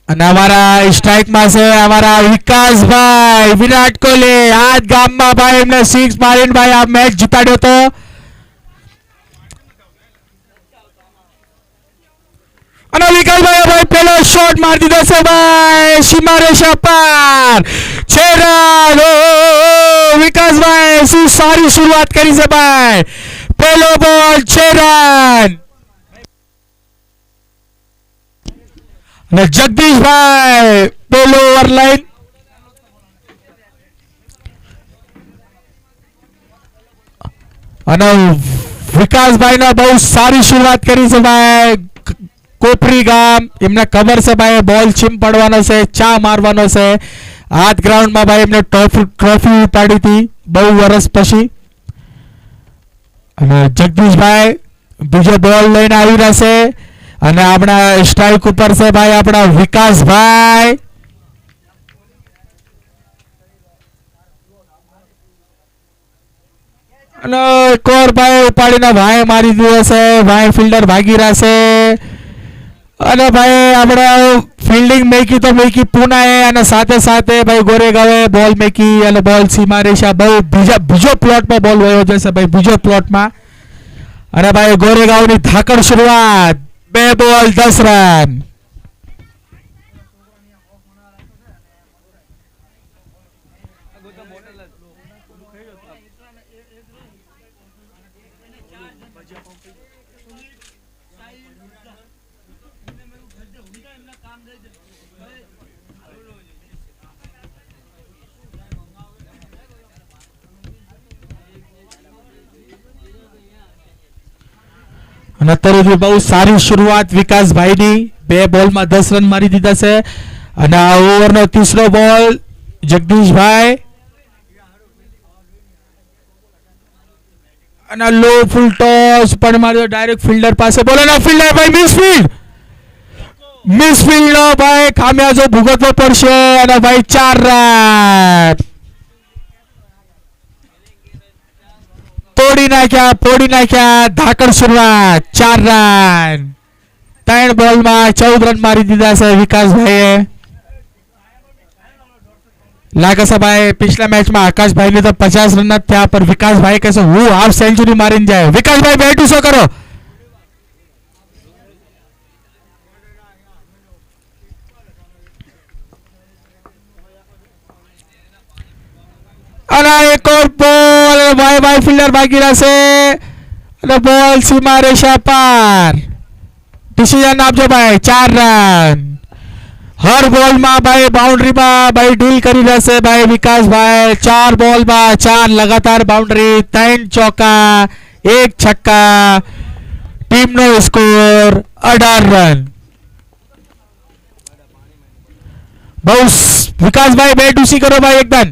અને અમારા સ્ટ્રાઇકમાં છે અમારા વિકાસભાઈ વિરાટ કોહલી આજ ગામમાં ભાઈ એમને સિક્સ મારીને ભાઈ આ મેચ જીતાડ્યો તો. અને વિકાસભાઈ ભાઈ પેલો શોટ મારી દીધો છે ભાઈ સીમા રેખા પાર 6 રન. વિકાસભાઈ શું સારી શરૂઆત કરી છે ભાઈ. પેલો બોલ 6 રન. અને જગદીશભાઈ પેલો ઓવર લાઈન અને વિકાસભાઈ ને બહુ સારી શરૂઆત કરી છે ભાઈ. કોપરી ગામ એમને ખબર છે ભાઈ બોલ છીમ પડવાનો છે ચા મારવાનો છે. હાથ ગ્રાઉન્ડમાં ભાઈ એમને ટ્રોફી ઉપાડી હતી બહુ વર્ષ પછી. અને જગદીશભાઈ બીજો બોલ લઈને આવી રહ્યા છે અને આપણા સ્ટ્રાઇક ઉપર છે ભાઈ આપણા વિકાસભાઈ. અને કોર ભાઈ ઉપાડીને ભાઈ મારી દીધો છે ભાઈ. ફિલ્ડર ભાગી રહ્યા છે અને ભાઈ આપણે ફિલ્ડિંગ મેકી તો મેકી પુનાએ અને સાથે સાથે ભાઈ ગોરેગાવે બોલ મેકી અને બોલ સીમા રેખા બહુ બીજો પ્લોટમાં બોલ વયો જશે ભાઈ બીજો પ્લોટમાં. અને ભાઈ ગોરેગાવની ધાકડ શરૂઆત 2 બોલ 10 રન. અને અત્યારે બહુ સારી શરૂઆત વિકાસભાઈની 2 બોલમાં 10 રન મારી દીધા છે. અને આ ઓવરનો ત્રીસો બોલ જગદીશભાઈ અને લો ફૂલ ટોસ પણ માર્યો ડાયરેક્ટ ફિલ્ડર પાસે બોલ અને ફિલ્ડર ભાઈ મિસફિલ્ડ નો ભાઈ ખામિયાજો ભોગવવો પડશે. અને ભાઈ 4 રન પોડી નાખ્યા ધાકડ શરૂઆત 4 રન. 3 બોલમાં 14 રન મારી દીધા છે વિકાસભાઈએ. લાગે છે ભાઈ પિછલા મેચમાં આકાશભાઈ ને તો 50 રન જ થયા પર વિકાસભાઈ કહેશે હું હાફ સેન્ચુરી મારીને જાય. વિકાસભાઈ બેટ શું કરો. અને એક ઓર બોલ ભાઈ ફિલ્ડર ભાગી રહ્યા છે અને બોલ સીમા રેખા પાર. ડિસિઝન આપજો ભાઈ 4 રન. હર બોલમાં ભાઈ બાઉન્ડ્રીમાં ભાઈ ડીલ કરી રહેશે ભાઈ વિકાસભાઈ. 4 બોલમાં 4 લગાતાર બાઉન્ડ્રી 3 ચોકા 1 છક્કા. ટીમનો સ્કોર 18 રન. બહુ વિકાસભાઈ બેટ ઉસી કરો ભાઈ એકદમ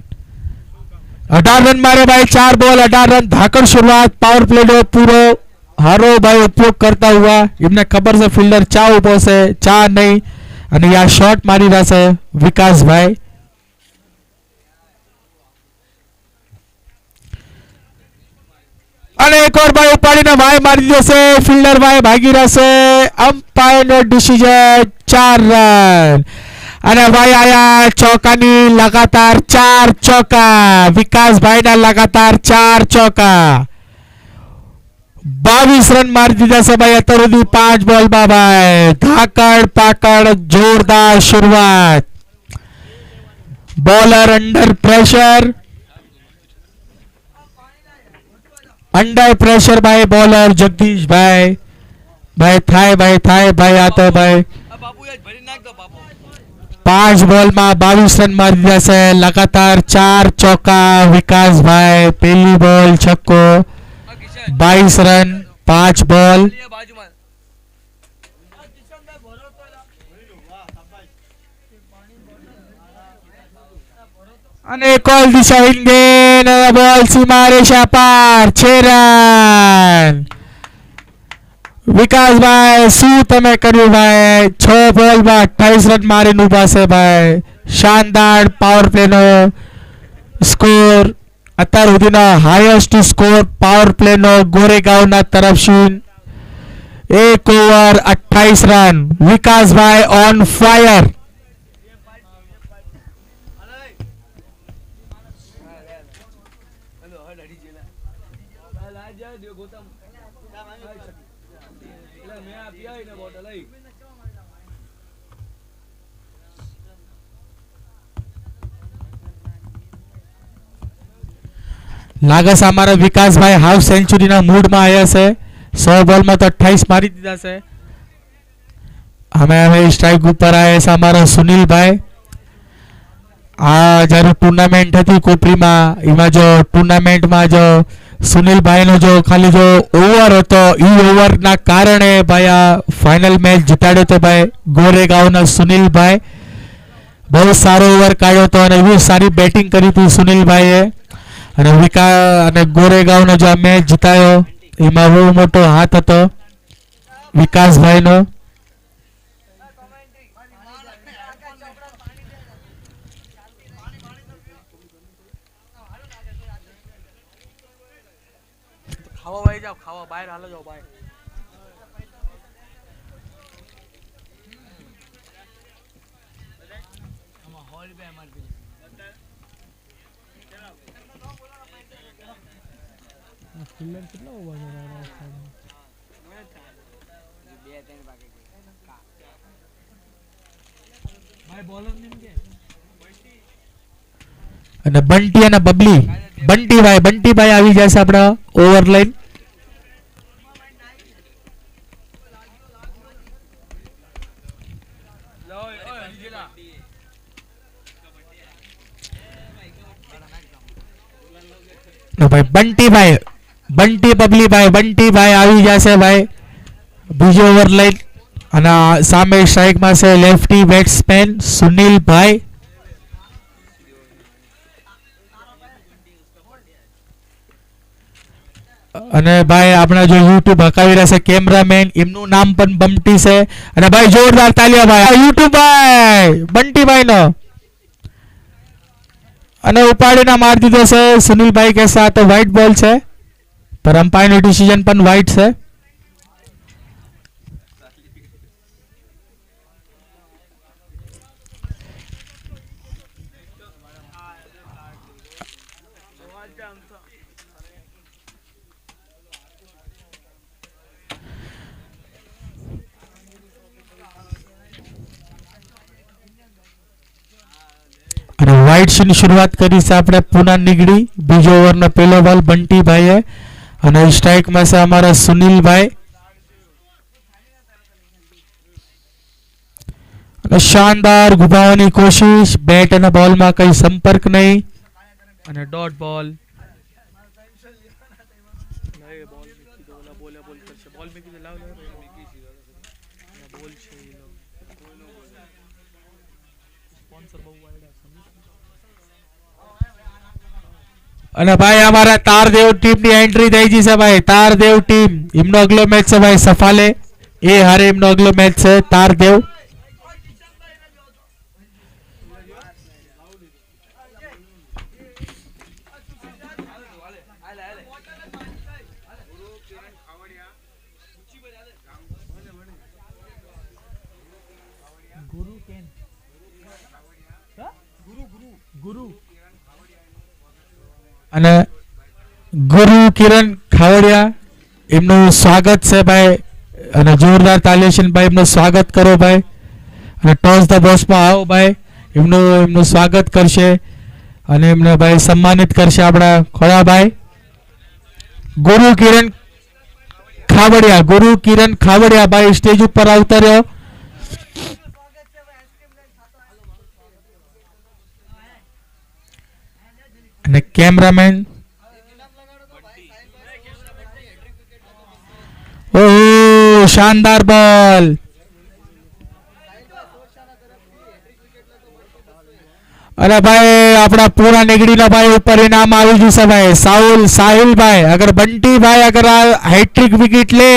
18 રન मारे भाई 4 बॉल 18 रन धाकड़ शुरुआत पावर प्ले नो पूरो हारो भाई उपयोग करता हुआ इमने खबर से फील्डर चा उभो से चा नहीं અને આ શોટ મારી રહ્યા છે વિકાસભાઈ અને એક ઓર ભાઈ ઉપાડીને ભાઈ મારી દેશે ફિલ્ડર ભાઈ ભાગી રહેશે અમ્પાયર નો ડિસિઝન 4 રન અને ભાઈ આયા ચોકાની લગાતાર 4 ચોકા વિકાસભાઈના લગાતાર 4 ચોકા 22 रन मार दीदा से भाई अतरुदी 5 बॉल में भाई धाकड़ पाकड़ जोरदार शुरुआत बॉलर अंडर प्रेशर भाई बॉलर जगदीश भाई भाई थाय आता भाई 5 बॉल में 22 रन मार दीदा से लगातार 4 चौका विकास भाई पहली बॉल छक्को 22 रन 5 बॉल અને કોલ દિશા ઇન્ડિયન બોલ સીમા રેખા પાર 6 રન વિકાસભાઈ શું તમે કર્યું ભાઈ 6 બોલ માં 28 રન મારીને ઉભા છે ભાઈ શાનદાર પાવર પ્લે નો સ્કોર અત્યાર સુધીનો હાઈએસ્ટ સ્કોર પાવર પ્લે નો ગોરેગાંવના તરફથી एक ओवर 28 रन। विकास भाई ऑन फायर। લાગે છે અમારા વિકાસભાઈ હાફ સેન્ચુરીના મૂડમાં આવ્યા છે। 100 બોલમાં તો 28 મારી દીધા છે। અમે સ્ટ્રાઇક ઉપર આવ્યા છે અમારા સુનિલભાઈ। આ જ્યારે ટુર્નામેન્ટ હતી કોપરીમાં એમાં જો ટુર્નામેન્ટમાં જો સુનિલભાઈનો જો ખાલી જો ઓવર હતો એ ઓવરના કારણે ભાઈ આ ફાઇનલ મેચ જીતાડ્યો તો ભાઈ ગોરેગાંવના સુનિલભાઈ। બહુ સારો ઓવર કાઢ્યો હતો અને એવી સારી બેટિંગ કરી હતી સુનિલભાઈએ। અને ગોરેગાંવનો જો આ મેચ જીતાયો એમાં બહુ મોટો હાથ હતો વિકાસભાઈનો। ખાવા ભાઈ જાઓ, ખાવા બહાર હાલો જાઓ ભાઈ। ફિલ્ડર કેટલા ઓવર ભાઈ બોલર નેમ કે અને બંટી અને બબલી બંટીભાઈ આવી જશે આપણા ઓવર લાઈન। ભાઈ બંટીભાઈ આવી જશે ભાઈ બીજો ઓવર લાઈન। અને સામે સ્ટ્રાઇકમાં છે લેફ્ટી બેટ્સમેન સુનિલભાઈ। અને ભાઈ આપણા જો યુટ્યુબ હકાવી રહ્યા છે કેમેરામેન એમનું નામ પણ બમટી છે। અને ભાઈ જોરદાર તાલિયા ભાઈ યુટ્યુબ ભાઈ બંટીભાઈ નો। અને ઉપાડીને માર દીધો છે સુનિલભાઈ કે સાથ વ્હાઇટ બોલ છે पर अंपायर नो डिसीजन पण वाइट है। वाइट से शुरुआत करी से આપણે પુના નીગડી। બીજો ઓવરનો પહેલો બોલ બંટીભાઈએ અને સ્ટ્રાઇક માં છે અમારા સુનિલભાઈ। અને શાનદાર ગુભાવવાની કોશિશ, બેટ અને બોલ માં કઈ સંપર્ક નહીં અને ડોટ બોલ। અને ભાઈ અમારા તારદેવ ટીમ ની એન્ટ્રી થઈ ગઈ છે ભાઈ। તારદેવ ટીમ એમનો અગલો મેચ છે ભાઈ સફાલે એ હારે એમનો અગલો મેચ છે તારદેવ। અને ગુરુ કિરણ ખાવડિયા એમનું સ્વાગત છે ભાઈ અને જોરદાર તાલિયેશન ભાઈ એમનું સ્વાગત કરો ભાઈ। અને ટોસ ધ બોસ માં આવો ભાઈ એમનું સ્વાગત કરશે અને એમને ભાઈ સન્માનિત કરશે આપણા ખોડા ભાઈ ગુરુ કિરણ ખાવડિયા ભાઈ સ્ટેજ ઉપર આવતા રહ્યો। અને કેમેરામેન ઓહ શાનદાર બોલ। अरे भाई अपना पूरा निगड़ी ना भाई ऊपर इनाम आ जैसे भाई साहिल भाई अगर बंटी भाई अगर हैट्रिक विकेट ले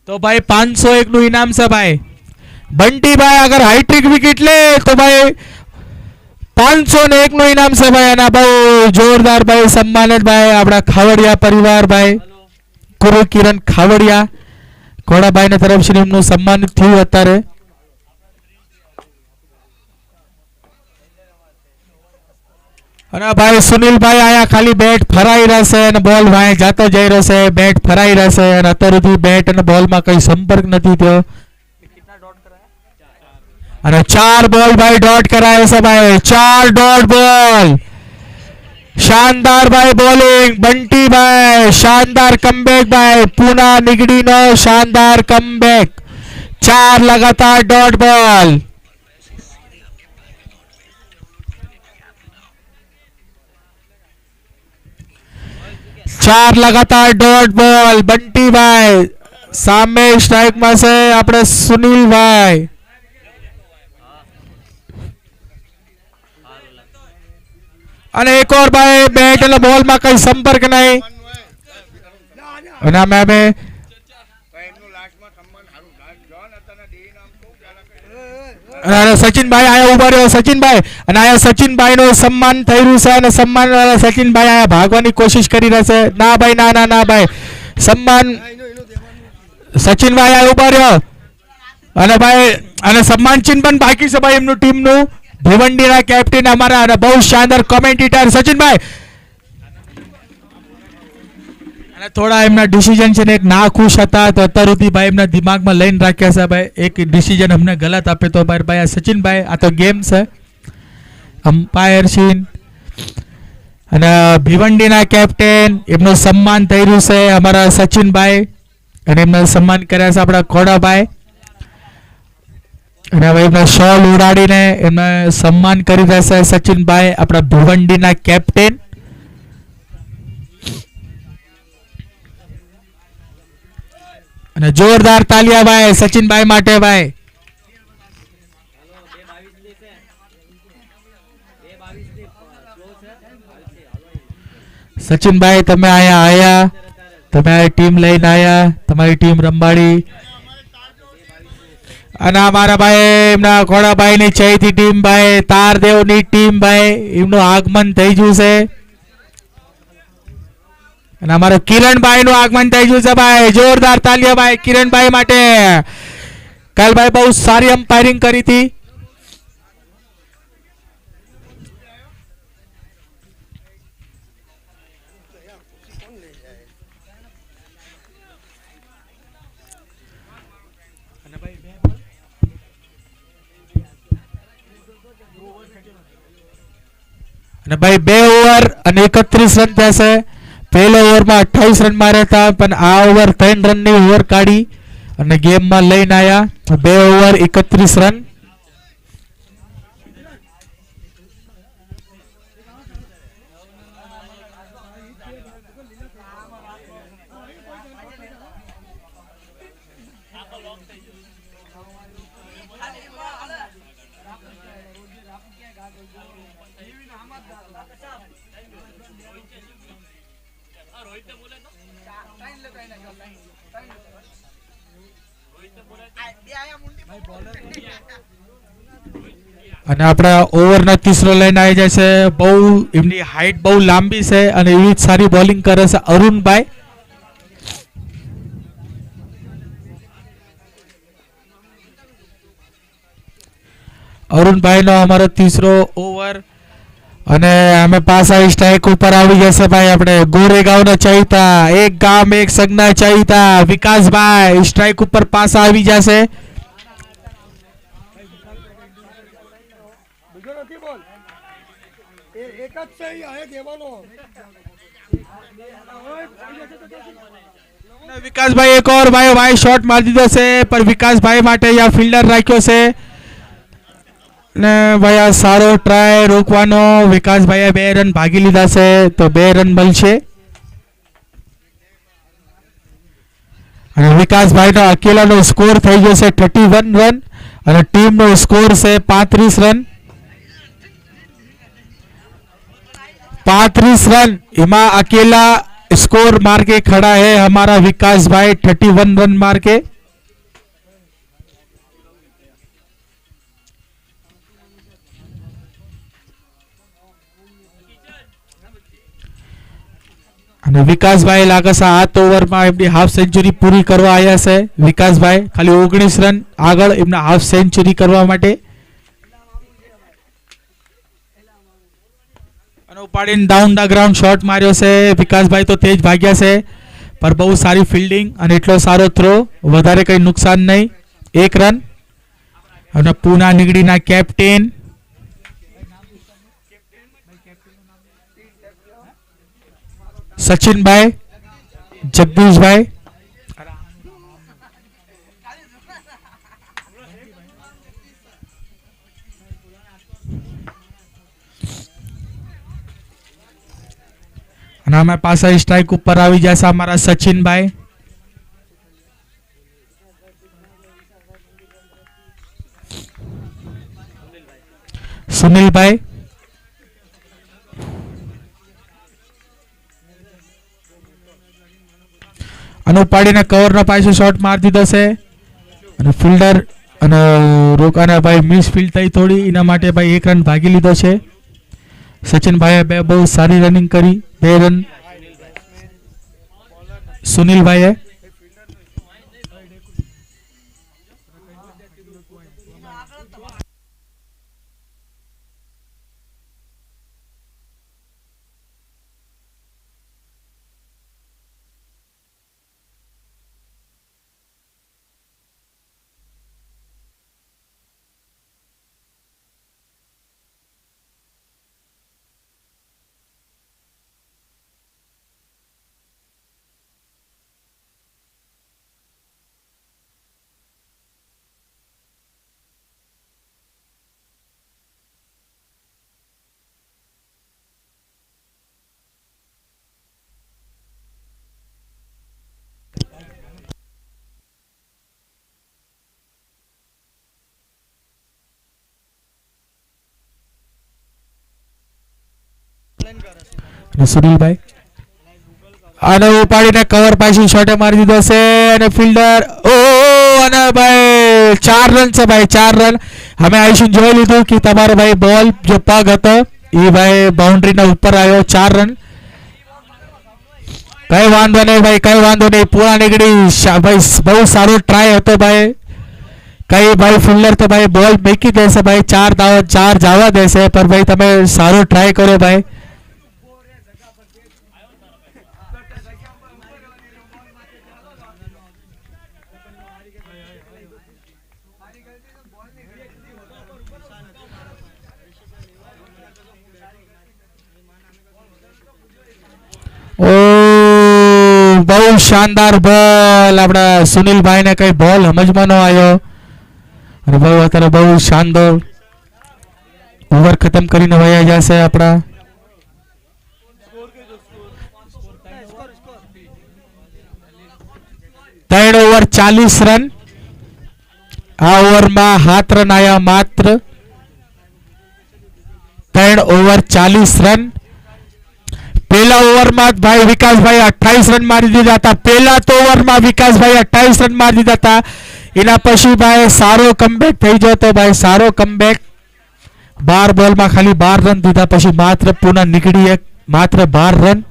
तो भाई 501 नु इनाम से भाई। बंटी भाई अगर हैट्रिक विकेट ले तो भाई 501 नु इनाम से भाई। ना भाई जोरदार भाई सम्मानित भाई अपना खावड़िया परिवार भाई गुरु किरण खावड़िया કોડાભાઈના તરફથી એમનું સન્માનિત થયું અત્યારે. અને ભાઈ સુનિલભાઈ આયા ખાલી બેટ ફરાઈ રહેશે અને બોલ ભાઈ જાતો જઈ રહ્યો છે. બેટ ફરાઈ રહેશે અને અત્યાર સુધી બેટ અને બોલમાં કઈ સંપર્ક નથી થયો. અને 4 બોલ ભાઈ ડોટ કરાયો છે ભાઈ. 4 ડોટ બોલ. શાનદાર ભાઈ બોલિંગ બંટીભાઈ. શાનદાર કમબેક ભાઈ. પૂના નીગડીનો શાનદાર કમબેક. 4 લગાતાર ડોટ બોલ. ચાર લગાતાર ડોટ બોલ. બંટીભાઈ સામે સ્ટ્રાઇકમાં છે આપણે સુનિલભાઈ. અને એક ઓર ભાઈ બેટ અને બોલમાં કઈ સંપર્ક નહીં. અને અમે સચિનભાઈ આયા ઉભા રહ્યો. સચિનભાઈ અને આયા સચિનભાઈ નું સન્માન થઈ રહ્યું છે અને સન્માન વાળા સચિનભાઈ આયા ભાગવાની કોશિશ કરી રહ્યા છે. ના ભાઈ ના ના ના ભાઈ સન્માન સચિનભાઈ આયા ઉભા રહ્યો. અને ભાઈ અને સન્માન ચિહ્ન પણ બાકી છે ભાઈ એમનું ટીમનું. ભિવંડીના કેપ્ટન અમારા અને બહુ શાનદાર કોમેન્ટેટર સચિનભાઈ. અને થોડા એમના ડિસિઝન છે ને એક ના ખુશ હતા તો અત્યાર સુધી ભાઈ એમના દિમાગમાં લઈને રાખ્યા છે ભાઈ. એક ડિસિઝન અમને ગલત આપે તો ભાઈ આ સચિનભાઈ આ તો ગેમ છે. અમ્પાયર સીન અને ભિવંડીના કેપ્ટન એમનું સન્માન થઈ રહ્યું છે અમારા સચિનભાઈ. અને એમનું સન્માન કર્યા છે આપણા ખોડાભાઈ. અને હવે એમના શોલ ઉડાડીને એમને સન્માન કરી રહ્યા છે સચિનભાઈ આપણા ભિવંડીના કેપ્ટન. અને જોરદાર તાલિયા ભાઈ સચિનભાઈ માટે ભાઈ. સચિનભાઈ તમે અહીંયા આયા. તમે આ ટીમ લઈને આયા. તમારી ટીમ રંબાડી. અને અમારા ભાઈ એમના ખોડાભાઈ ની ચૈતી ટીમ ભાઈ તારદેવ ની ટીમ ભાઈ એમનું આગમન થઈ ગયું છે. અને અમારા કિરણભાઈ નું આગમન થઈ ગયું છે ભાઈ. જોરદાર તાલિયા ભાઈ કિરણભાઈ માટે. કાલ ભાઈ બહુ સારી અમ્પાયરિંગ કરી હતી. અને ભાઈ 2 ઓવર અને 31 રન થશે. પહેલો ઓવરમાં 28 રન માર્યા હતા પણ આ ઓવર 3 રનની ઓવર કાઢી અને ગેમમાં લઈને આવ્યા. 2 ઓવર 31 રન. અને આપણા ઓવરના તીસરો લઈને આવી જાય છે. બહુ એમની હાઈટ બહુ લાંબી છે અને એવી જ સારી બોલિંગ કરે છે અરુણભાઈ. અરુણભાઈનો અમારો તીસરો ઓવર અને અમે પાછા સ્ટ્રાઇક ઉપર આવી જશે ભાઈ આપણે ગોરેગાંવના ચૈતા. એક ગામ એક સંજ્ઞા ચૈતા વિકાસભાઈ સ્ટ્રાઇક ઉપર પાછા આવી જશે. વિકાસભાઈ એક ઓર ભાઈ શોટ મારી દીધો છે પણ વિકાસભાઈ માટે યા ફિલ્ડર રાખ્યો છે. ને ભાઈ આ સારો ટ્રાય રોકવાનો. વિકાસભાઈએ 2 રન ભાગી લીધા છે તો 2 રન મળશે. અને વિકાસભાઈનો અકેલાનો સ્કોર થઈ ગયો છે 31 રન અને ટીમનો સ્કોર છે 35 રન. 35 रन इमा अकेला स्कोर मार के खड़ा है हमारा विकास भाई 31 रन मार के. અને વિકાસભાઈ લાગે છે 7 ઓવરમાં એમની હાફ સેન્ચુરી પૂરી કરવા આવ્યા છે. વિકાસભાઈ ખાલી 19 રન આગળ એમના હાફ સેન્ચુરી કરવા માટે. અને ઉપાડીને ડાઉન ધ ગ્રાઉન્ડ શોટ માર્યો છે. વિકાસભાઈ તો તેજ ભાગ્યા છે પર બહુ સારી ફિલ્ડિંગ અને એટલો સારો થ્રો, વધારે કંઈ નુકસાન નહીં. 1 રન. અને પૂના નીગડીના કેપ્ટન સચિનભાઈ, જગદીશભાઈ, અને અમે પાછા સ્ટ્રાઇક ઉપર આવી જશે અમારા સચિનભાઈ. સુનિલભાઈ, અને ઉપાડીને કવરનો પાછો શોટ મારી દીધો છે. અને ફિલ્ડર અને રોકાના ભાઈ મિસ ફિલ્ડ થઈ થોડી, એના માટે ભાઈ 1 રન ભાગી લીધો છે. સચિનભાઈએ બહુ સારી રનિંગ કરી, 2 રન. સુનિલભાઈએ સુનિલભાઈ અને ઉપાડીને કવર પાછી શોટે મારી દીધો છે. અને ફિલ્ડર અને ભાઈ 4 રન છે ભાઈ, 4 રન. અમે આઈશું જોઈ લીધું કે તમારો ભાઈ બોલ જો પગ હતો એ ભાઈ બાઉન્ડ્રીના ઉપર આવ્યો. 4 રન. કઈ વાંધો નહીં ભાઈ, કઈ વાંધો નહીં. પૂરા નીકળી ભાઈ, બહુ સારો ટ્રાય હતો ભાઈ. કઈ ભાઈ ફિલ્ડર તો ભાઈ બોલ મેકી દેશે ભાઈ, 4 જવા દેશે, પણ ભાઈ તમે સારો ટ્રાય કર્યો ભાઈ. ઓ બહુ શાનદાર બોલ. આપણા સુનિલભાઈને કઈ બોલ સમજમાં ન આવ્યો અને બહુ અત્યારે બહુ શાનદાર ઓવર ખતમ કરીને વયા જશે આપણા. ત્રણ ઓવર 40 રન. આ ઓવરમાં 7 રન આવ્યા માત્ર. 3 ઓવર 40 રન. પહેલા ઓવરમાં ભાઈ વિકાસભાઈ 28 રન મારી દીધા હતા. પહેલા તો ઓવરમાં વિકાસભાઈ 28 રન મારી દીધા હતા. એના પછી ભાઈ સારો કમબેક થઈ જતો ભાઈ, સારો કમબેક. 12 બોલમાં ખાલી 12 રન દીધા, પછી માત્ર પૂના નીકળી માત્ર 12 રન.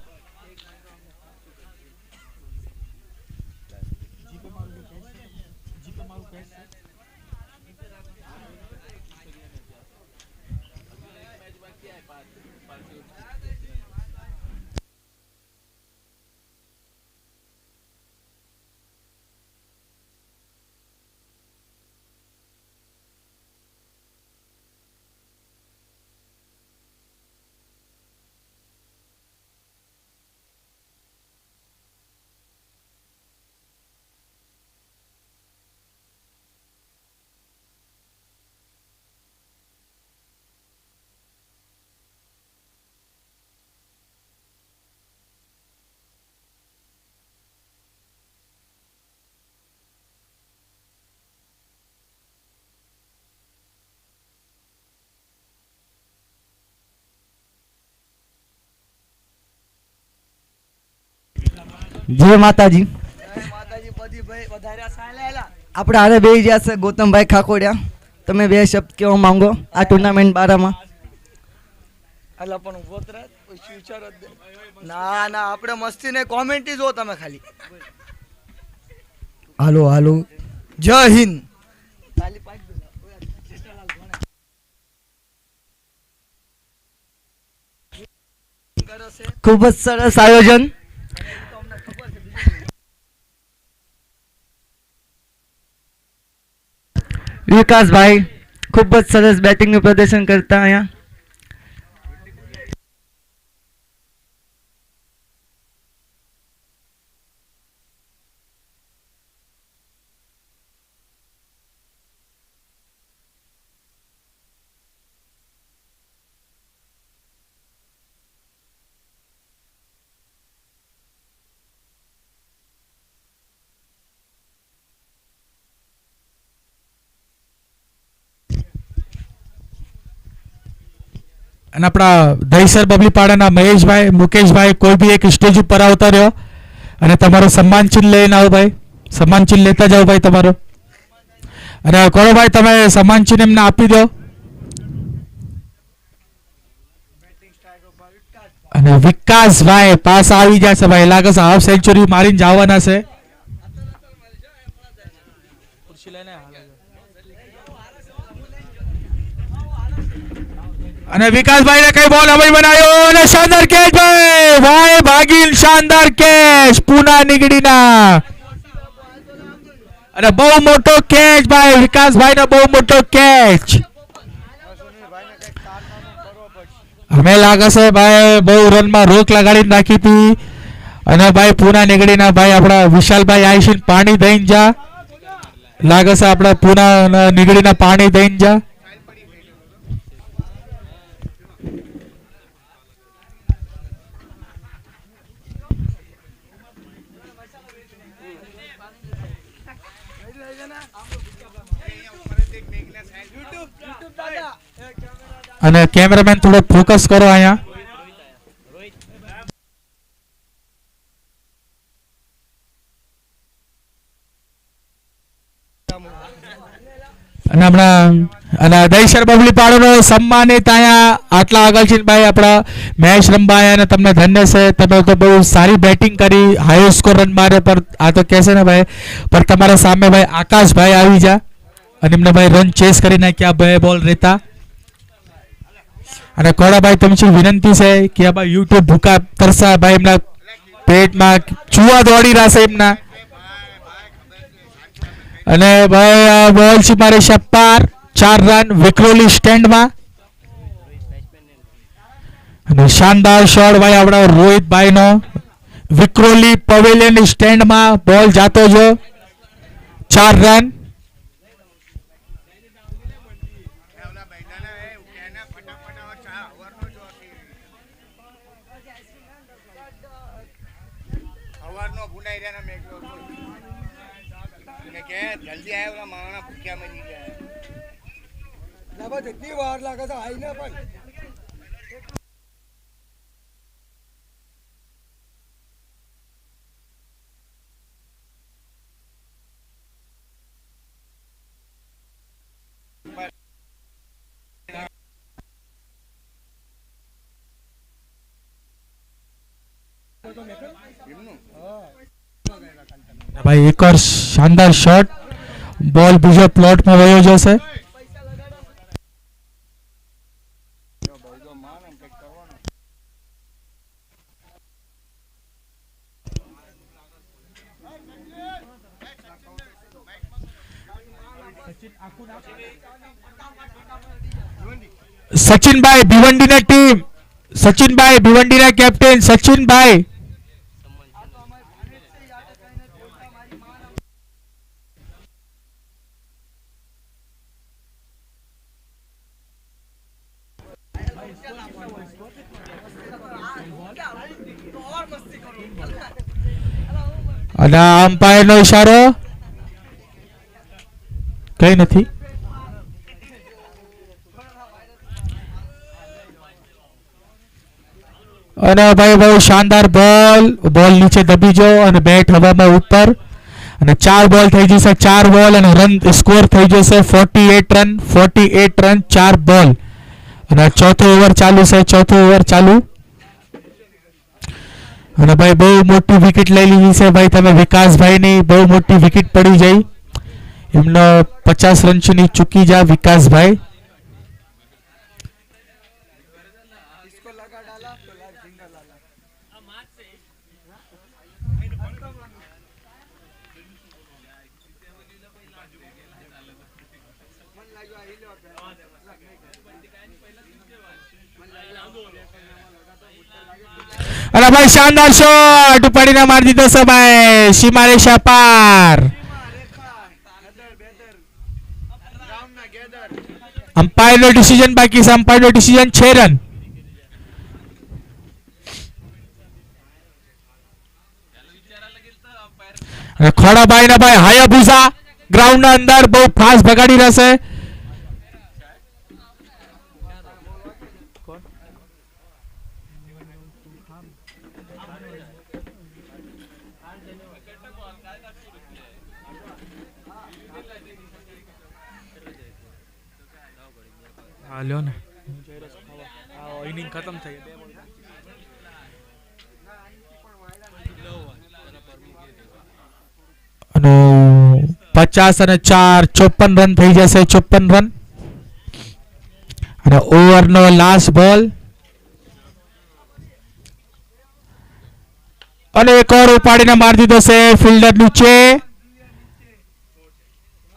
જય માતાજી. આપણે હારે બે ગયા છે ગૌતમભાઈ ખાકોડિયા. તમે બે શબ્દ કેવા માંગો આ ટુર્નામેન્ટ બારામાં? ના ના આપણે મસ્તી ને કોમેન્ટી જો તમે ખાલી. હાલો હાલો જય હિન્દ. ખૂબ જ સરસ આયોજન. વિકાસભાઈ ખૂબ જ સરસ બેટિંગનું પ્રદર્શન કરતા અહીંયા. અને આપણા દહીસર બબલીપાડાના મહેશભાઈ મુકેશભાઈ કોઈ બી એક સ્ટેજ ઉપર આવતા રહ્યો અને તમારો સન્માન ચિહ્ન લઈને આવો ભાઈ. સન્માન ચિહ્ન લેતા જાઓ ભાઈ તમારો. અને કોનો ભાઈ તમે સન્માન ચિહ્ન એમને આપી દો. અને વિકાસભાઈ પાસ આવી જશે ભાઈ. લાગે છે હાફ સેન્ચુરી મારીને જવાના છે. અને વિકાસભાઈ ને કઈ બોલ અમલ બનાવ્યો અને શાનદાર કેચ ભાઈ. ભાઈ ભાગીલ શાનદાર કેચ પૂના નીકળીના. અને બહુ મોટો કેચ ભાઈ વિકાસભાઈ નો બહુ મોટો કેચ. અમે લાગે છે ભાઈ બહુ રનમાં રોક લગાડીને નાખી હતી. અને ભાઈ પૂના નીકળીના ભાઈ આપણા વિશાલભાઈ આઈશીન પાણી દઈને જા. લાગે છે આપણા પૂના નીકળીના પાણી દઈને જા. અને કેમેરામેન થોડો ફોકસ કરો અહીંયા. અને હમણાં અને દહીસર બબલીપાડાનો સન્માનિત અહીંયા આટલા આગળ છે ભાઈ આપણા મહેશ રંબાયા અને તમને ધન્ય છે. તમે તો બહુ સારી બેટિંગ કરી, હાઈ સ્કોર રન મારે પર આ તો કહેશે ને ભાઈ. પર તમારા સામે ભાઈ આકાશભાઈ આવી જા અને એમને ભાઈ રન ચેસ કરી નાખ્યા બે બોલ રહેતા. અને કોડાભાઈ તમને વિનંતી છે કે ભાઈ યુટ્યુબ ભૂકા તરસા ભાઈ એમના પેટમાં ચૂવા દોડી રહેશે એમના. અને ભાઈ બોલ છે મારે શપ્પાર 4 રન વિક્રોલી સ્ટેન્ડમાં. અને શાનદાર શોટ ભાઈ આપણા રોહિતભાઈ નો વિક્રોલી પવેલિયન સ્ટેન્ડમાં બોલ જાતો જો 4 રન. જલ્દી આવ્યો માણા ભૂખ્યા મરી ગયા. જેટલી વાર લાગે છે આઈને પણ ભાઈ એક और શાનદાર શોટ. બોલ બીજો પ્લોટમાં વયો જશે. સચિનભાઈ ભિવંડીના ટીમ, સચિનભાઈ ભિવંડીના કેપ્ટન સચિનભાઈ. અને અમ્પાયર નો ઈશારો કઈ નથી. અને ભાઈ બહુ શાનદાર બોલ. બોલ નીચે દબી જો અને બેટ હવામાં ઉપર. અને 4 બોલ થઈ જશે, 4 બોલ અને રન સ્કોર થઈ જશે 48 રન. 48 રન 4 બોલ. અને ચોથો ઓવર ચાલુ છે, ચોથો ઓવર ચાલુ. અને ભાઈ બહુ મોટી વિકેટ લઈ લીધી છે ભાઈ તમે વિકાસભાઈની બહુ મોટી વિકેટ પડી જઈ એમનો 50 રન સુધી ચૂકી જા વિકાસભાઈ અરે ભાઈ શાનદાર શોટ ઉપાડીને મારી દીધો છે ભાઈ સીમા રેખા પાર अंपायर नो डिसीजन बाकी है अंपायर नो डिसीजन 6 रन ખોડા ભાઈ ના ભાઈ હાયાબુસા ગ્રાઉન્ડ ના અંદર બહુ ફાસ્ટ ભગાડી રહેશે લ્યો ને ઇનિંગ ખતમ થઈ અને 50 અને 4 54 રન થઈ જશે 54 રન અને ઓવર નો લાસ્ટ બોલ અને એક ઓવર ઉપાડીને મારી દીધો છે ફિલ્ડર નીચે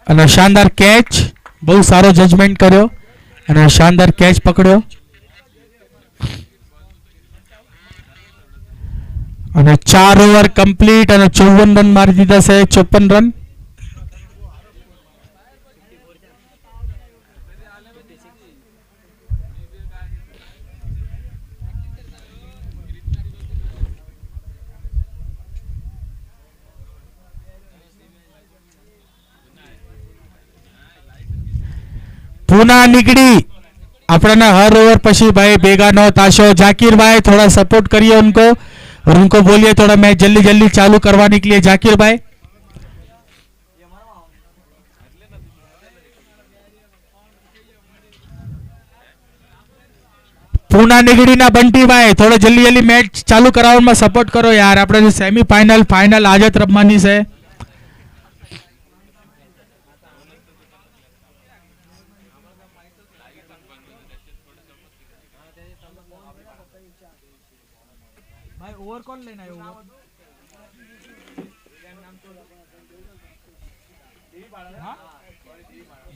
અને શાનદાર કેચ બહુ સારો જજમેન્ટ કર્યો અને શાનદાર કેચ પકડ્યો અને 4 ઓવર કમ્પ્લીટ અને 54 રન મારી દીધા છે 54 રન પૂના નીકળી अपना हर ओवर पशी भाई बेगा नो ताशो जाकिर भाई थोड़ा सपोर्ट करिए उनको और उनको बोलिए थोड़ा मैच जल्दी जल्दी चालू करवाने के लिए जाकिर भाई पूना निगड़ी ना बंटी भाई थोड़ा जल्दी जल्दी मैच चालू कराओ में सपोर्ट करो यार अपने सेमीफाइनल फाइनल आज रमवानी से भाई ओवर कौन लेना है ओवर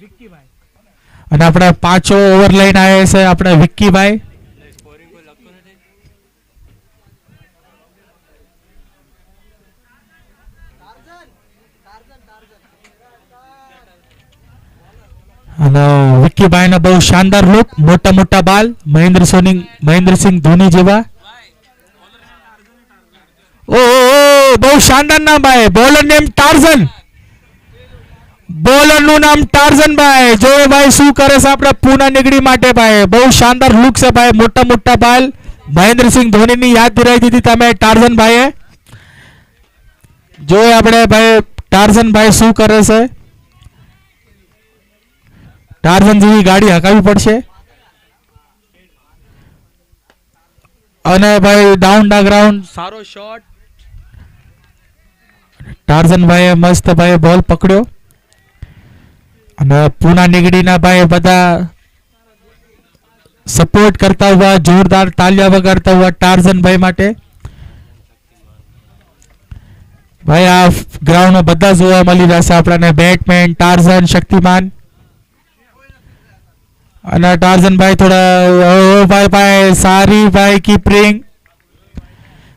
विक्की भाई અને આપણે પાંચો ઓવર લઈને આવ્યા છે આપણે વિક્કી ભાઈ અને વિક્કી ભાઈ ને બહુ શાનદાર લુક મોટા મોટા બાલ મહેન્દ્રસિંહ ધોની જેવા ओ बहुत शानदार नाम भाई बॉलर नेम टार्जन बॉलर નું નામ ટાર્ઝન ભાઈ જો ભાઈ શું કરે છે આપણે પૂના નીગડી માટે ભાઈ બહુ શાનદાર લુક છે ભાઈ મોટા મોટા બાલ મહેન્દ્રસિંહ ધોની ની યાદ દિલાવી દીધી તમે ટાર્ઝન ભાઈએ જો આપણે ભાઈ ટાર્ઝન ભાઈ શું કરે છે ટાર્ઝન જેવી ગાડી હકાવી પડશે અને ભાઈ ડાઉન ધ ગ્રાઉન્ડ સારો શોટ टार्जन भाई मस्त भाई बॉल पकड़ो અને પૂના નીગડીના ભાઈ બધા સપોર્ટ કરતા हुआ જોરદાર તાલિયા વગાડતા हुआ टार्जन भाई માટે ભાઈ આ ગ્રાઉન્ડ માં બધા જોવા મળી રહેશે આપણને બેટમેન टार्जन શક્તિમાન અને टार्जन भाई थोड़ा ओ भाई भाई सारी भाई कीपिंग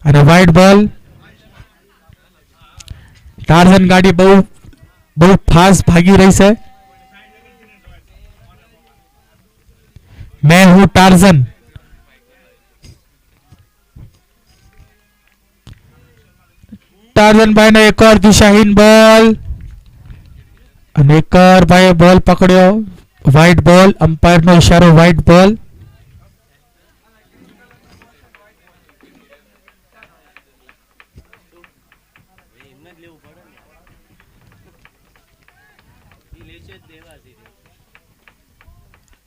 અને वाइड बॉल टार्जन गाड़ी बहुत फास्ट भागी रही है मैं हूं टार्जन टार्जन भाई ने एक और दिशाहीन बॉल एक और भाई बॉल पकड़ो वाइड बॉल अंपायर नो इशारो वाइड बॉल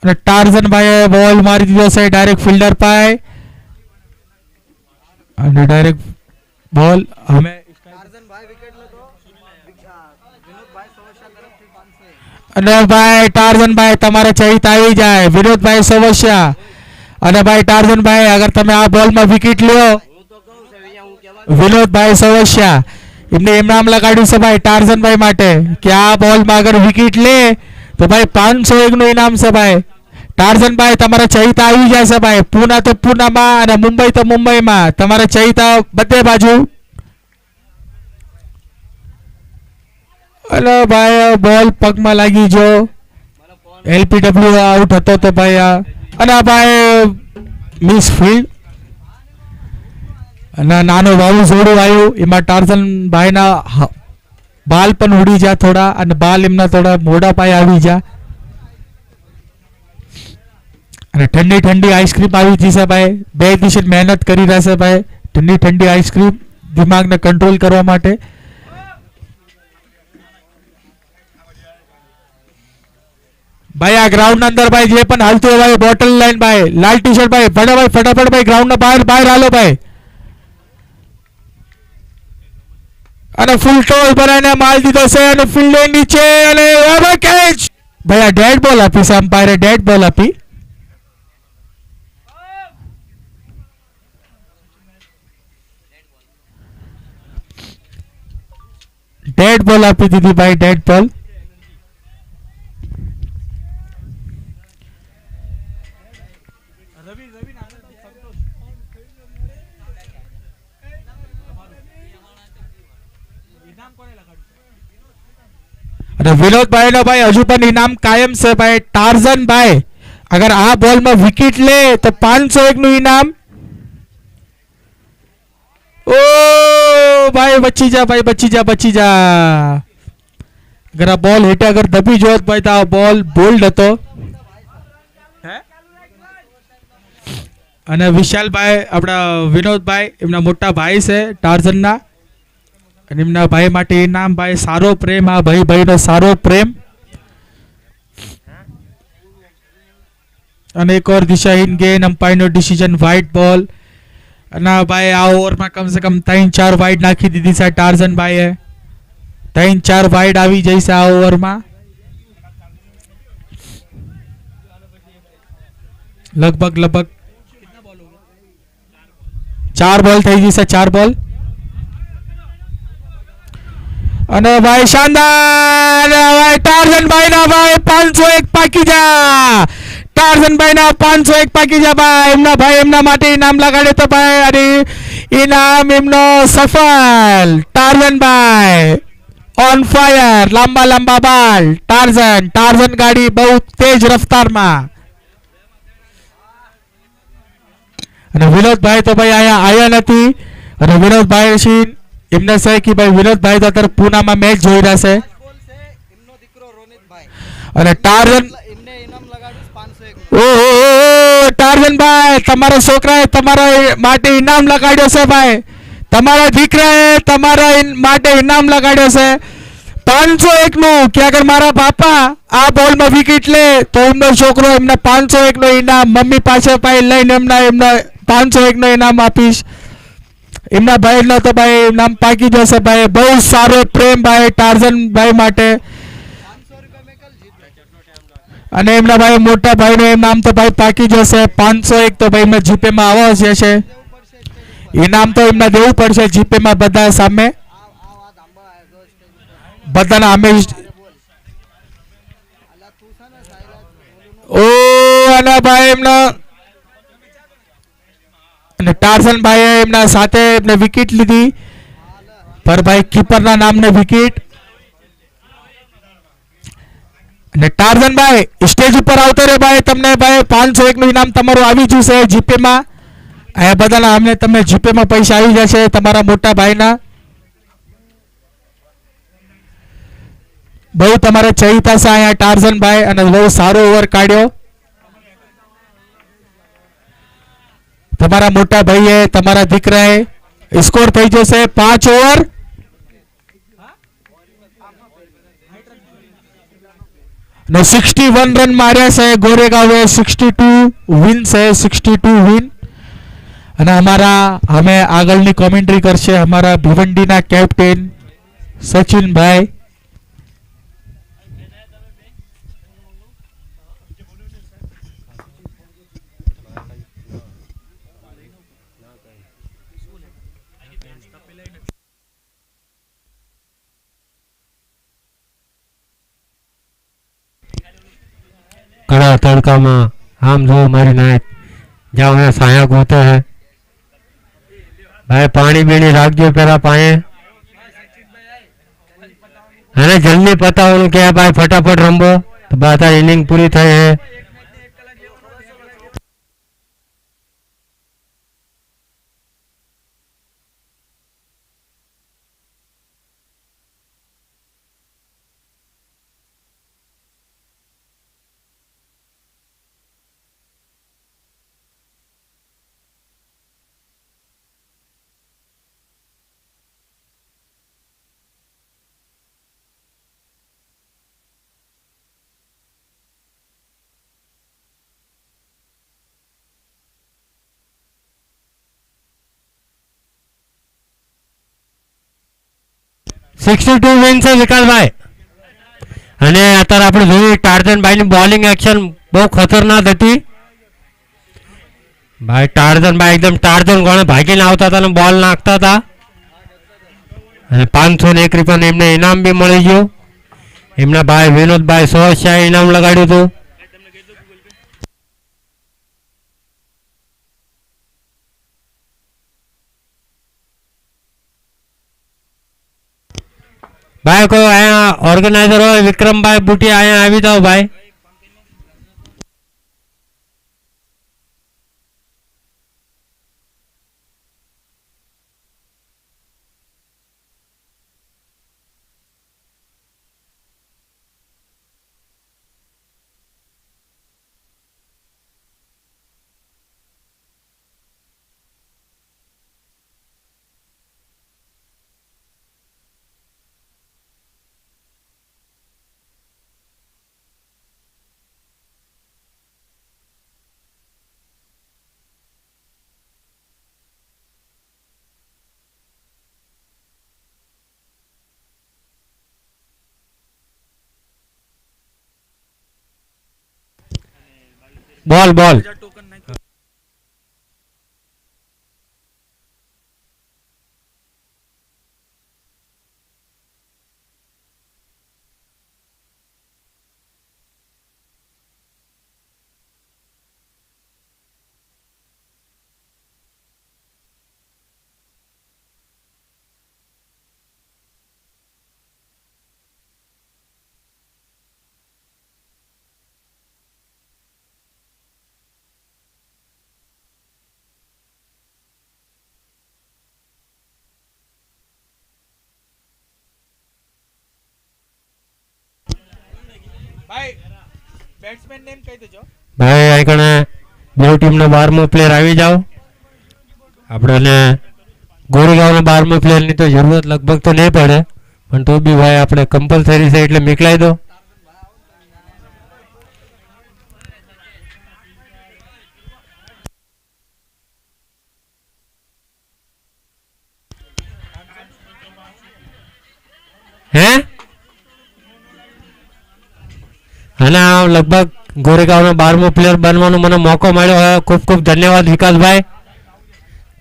टार्जन भाई बॉल मारी दीधो से डायरेक्ट फील्डर पाए डायरेक्ट બોલ અમે અને ભાઈ ટાર્ઝનભાઈ તમારે ચહિત આવી જાય વિનોદભાઈ સવસ્યા અને ભાઈ ટાર્ઝનભાઈ અગર તમે આ બોલમાં વિકેટ લ્યો વિનોદભાઈ સવસ્યા એમને એમ નામ લગાડ્યું છે ભાઈ ટાર્ઝનભાઈ માટે કે આ બોલમાં અગર વિકેટ લે તો ભાઈ 501 નું ઇનામ છે ભાઈ ટાર્ઝનભાઈ તમારે ચહિતા આવી જશે ભાઈ પૂના તો પૂનામાં અને મુંબઈ તો મુંબઈમાં તમારે ચહિતા બધે બાજુ અરે ભાઈ બોલ પગમાં લાગી જો એલપીડબ્લ્યુ આઉટ હતો તો ભાઈ અને ભાઈ મિસ ફિલ્ડ અને નાનો વાવાઝોડું આવ્યું એમાં ટાર્ઝન ભાઈના બાલ પણ ઉડી જા થોડા અને બાલ એમના થોડા મોઢા પાયે આવી જા અને ઠંડી ઠંડી આઈસ્ક્રીમ આવી જશે ભાઈ 2 દિવસ મહેનત કરી રહેશે ભાઈ ઠંડી ઠંડી આઈસ્ક્રીમ દિમાગને કંટ્રોલ કરવા માટે भाई आ ग्राउंड अंदर भाई जे पण हालतो भाई बॉटल लाइन भाई लाल टी शर्ट भाई फटाफट भाई ग्राउंड ना बाहर बाहर हालो भाई અને ફૂલ ટોલ ભરાઈને માલ દીધો છે અને ફિલ્ડે નીચે અને હવે કેચ ભાઈ આ ડેડ બોલ આપી છે અમ્પાયરે ડેડ બોલ આપી ડેડ બોલ આપી દીધી ભાઈ ડેડ બોલ અને વિનોદભાઈ નો ભાઈ હજુ પણ ઇનામ કાયમ છે ભાઈ ટાર્ઝન ભાઈ અગર આ બોલ માં વિકેટ લે તો 501 નું ઇનામ ઓ ભાઈ બચી જા બચી જા અગર આ બોલ હિટ અગર દબી જોત ભાઈ તો આ બોલ બોલ્ડ હતો અને વિશાલભાઈ આપણા વિનોદભાઈ એમના મોટા ભાઈ છે ટાર્ઝનના અને એમના ભાઈ માટે ઇનામ ભાઈ સારો પ્રેમ આ ભાઈનો સારો પ્રેમ અને એક और દિશાહીન ગેન અમ્પાયરનો ડિસિઝન વ્હાઇટ બોલ અને ભાઈ આ ઓવરમાં કમ સે કમ 3-4 વાઇડ નાખી દીધી છે ટાર્ઝન ભાઈએ 3-4 વાઇડ આવી જઈ છે આ ઓવરમાં લગભગ 4 બોલ થઈ ગઈ છે 4 બોલ અને ભાઈ શાનદાર ભાઈ ટાર્ઝન ભાઈ ના ભાઈ 501 પાકી જા ટાર્ઝન ભાઈ ના 501 પાકી જા ભાઈ એમના માટે ઇનામ લગાડે તો ભાઈ અરે ઇનામ એમનો સફળ ટાર્ઝન ભાઈ ઓન ફાયર લાંબા બાલ ટાર્ઝન ગાડી બહુ તેજ રફતારમાં અને વિનોદભાઈ તો ભાઈ આયા નથી અને વિનોદભાઈ સિંહ એમને છે કે ભાઈ વિનોદભાઈ તો અત્યારે પૂનામાં મેચ જોઈ રહ્યા છે અને ટાર્ઝન ઓહો ટાર્ઝન ભાઈ તમારા છોકરાએ તમારા માટે ઇનામ લગાડ્યો છે ભાઈ તમારા દીકરાએ તમારા માટે ઇનામ લગાડ્યો છે 501 નું કે અગર મારા બાપા આ બોલમાં વિકેટ લે તો એમનો છોકરો એમને 501 નું ઇનામ મમ્મી પાસે ભાઈ લઈને એમના 501 નું ઇનામ આપીશ એમના ભાઈ નો તો ભાઈ નામ પાકી જશે ભાઈ બહુ સારો પ્રેમ ભાઈ ટાર્ઝન ભાઈ માટે અને એમના ભાઈ મોટા ભાઈ નું નામ તો ભાઈ પાકી જશે 501 તો ભાઈ એમને જીપે માં આવવા છે ઇનામ તો એમને દેવું પડશે જીપે માં બધા સામે બધાના અમે ઓ અને ભાઈ એમના અને ટાર્ઝન ભાઈએ એમના સાથે એમને વિકેટ લીધી પર ભાઈ કીપરના નામને વિકેટ અને ટાર્ઝન ભાઈ સ્ટેજ ઉપર આવતો રે ભાઈ તમને ભાઈ 501 નું ઇનામ તમારું આવી જશે જીપે માં આ બધાના અમને તમે જીપે માં પૈસા આવી જશે તમારા મોટા ભાઈના બહુ તમારે ચહિતા છે અહીંયા ટાર્ઝન ભાઈ અને બહુ સારો ઓવર કાઢ્યો તમારા મોટા ભાઈએ તમારા દીકરાએ સ્કોર થઈ જશે 5 ઓવર નો 61 રન માર્યા છે ગોરેગાંવે 62 વિન છે 62 વિન અને અમે આગળની કોમેન્ટ્રી કરશે અમારા ભિવંડીના કેપ્ટન સચિનભાઈ. कड़ा तड़का में आम जो मारी नायत जाओ है साया गोते है भाई पानी बीनी राख दो पेरा पाए है जल्दी पता हो क्या भाई फटाफट रमबो तो बात इनिंग पूरी थई है. સિક્સટી ટુ વિન છે વિકાસભાઈ. અને અત્યારે આપણે જોયું ટાર્ઝનભાઈની બોલિંગ એક્શન બહુ ખતરનાક હતી. ભાઈ ટાર્ઝનભાઈ એકદમ ટાર્ઝન ગણે ભાગીને આવતા હતા અને બોલ નાખતા હતા અને 501 એમને ઇનામ બી મળી ગયું. એમના ભાઈ વિનોદભાઈ 100 ઇનામ લગાડ્યું હતું. भाई कोई आया ऑर्गेनाइजर हो विक्रम भाई बूटी आया આવી जाओ भाई. बॉल बॉल ભાઈ બેટ્સમેન નેમ કહી દેજો. ભાઈ આ કણે બે ટીમનો 12મો પ્લેયર આવી જાઓ. આપણે ગોરેગાંવના 12મા પ્લેયરની તો જરૂરત લગભગ તો નહીં પડે પણ તો બી ભાઈ આપણે કમ્પલસરી છે એટલે મોકલાઈ દો. હે અને લગભગ ગોરેગાંવનો 12મો પ્લેયર બનવાનો મને મોકો મળ્યો. ખૂબ ખૂબ ધન્યવાદ વિકાસભાઈ.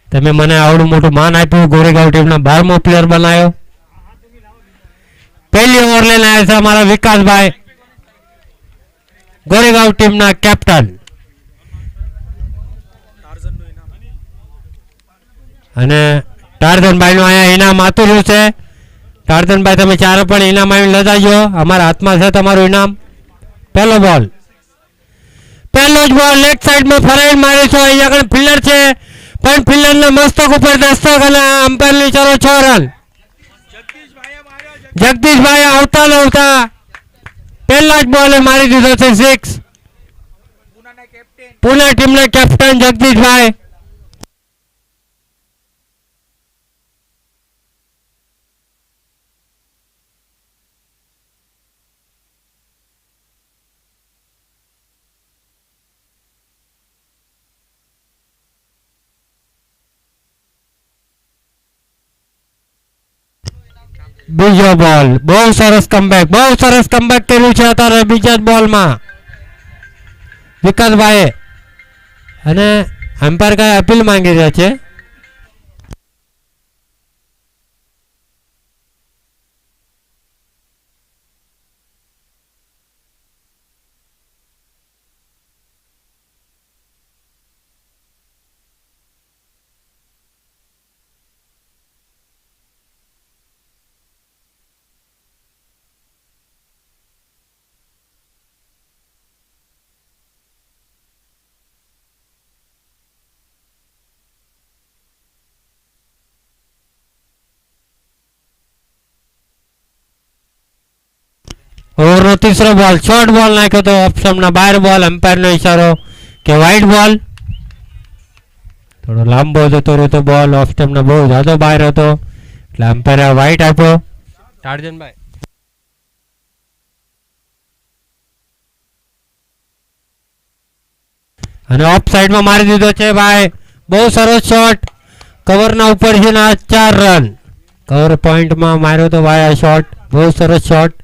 તમે મને આવડું મોટું માન આપ્યું. ગોરેગાંવ ટીમના 12મો પ્લેયર બનાવ્યો. પહેલી ઓવર લઈને આવ્યા છે અમારા વિકાસભાઈ, ગોરેગાંવ ટીમના કેપ્ટન. અને ટાર્ઝનભાઈનું અહીંયા ઇનામ આતુર્યું છે. ટાર્ઝનભાઈ તમે ચારે પણ ઇનામ આવી લજાજો. અમારા હાથમાં છે તમારું ઇનામ. પહેલો બોલ, પહેલો જ બોલ લેગ સાઈડમાં ફરાઈન મારે છે. અહીંયા આગળ ફિલ્ડર છે પણ ફિલ્ડરના મસ્તક ઉપર દસ્તક અને અમ્પાયરની ચલો 6 રન. જગદીશભાઈ આવતા નહોતા પહેલા જ બોલે મારી દીધો છે 6. પુના ટીમના કેપ્ટન જગદીશભાઈ. બીજો બોલ. બહુ સરસ કમબેક કર્યું છે અત્યારે બીજા જ બોલમાં વિકાસભાઈએ. અને એમ્પાયર કઈ અપીલ માંગી રહ્યા છે. ઓવરનો ત્રીસો બોલ શોર્ટ બોલ નાખ્યો તો ઓફ સ્ટમ્પના બહાર બોલ. એમ્પાયરનો ઈશારો કે વાઇડ બોલ. થોડો લાંબો જતો રહ્યો બોલ ઓફ સ્ટમ્પનો બહુ જાજો બહાર હતો એટલે એમ્પાયરે વાઇડ આપ્યો. ટાર્જનભાઈ અને ઓફ સાઈડમાં મારી દીધો છે ભાઈ. બહુ સરસ શોટ કવરના ઉપર છે ને 4 રન. કવર પોઈન્ટમાં માર્યો તો ભાઈ આ શોટ. બહુ સરસ શોટ.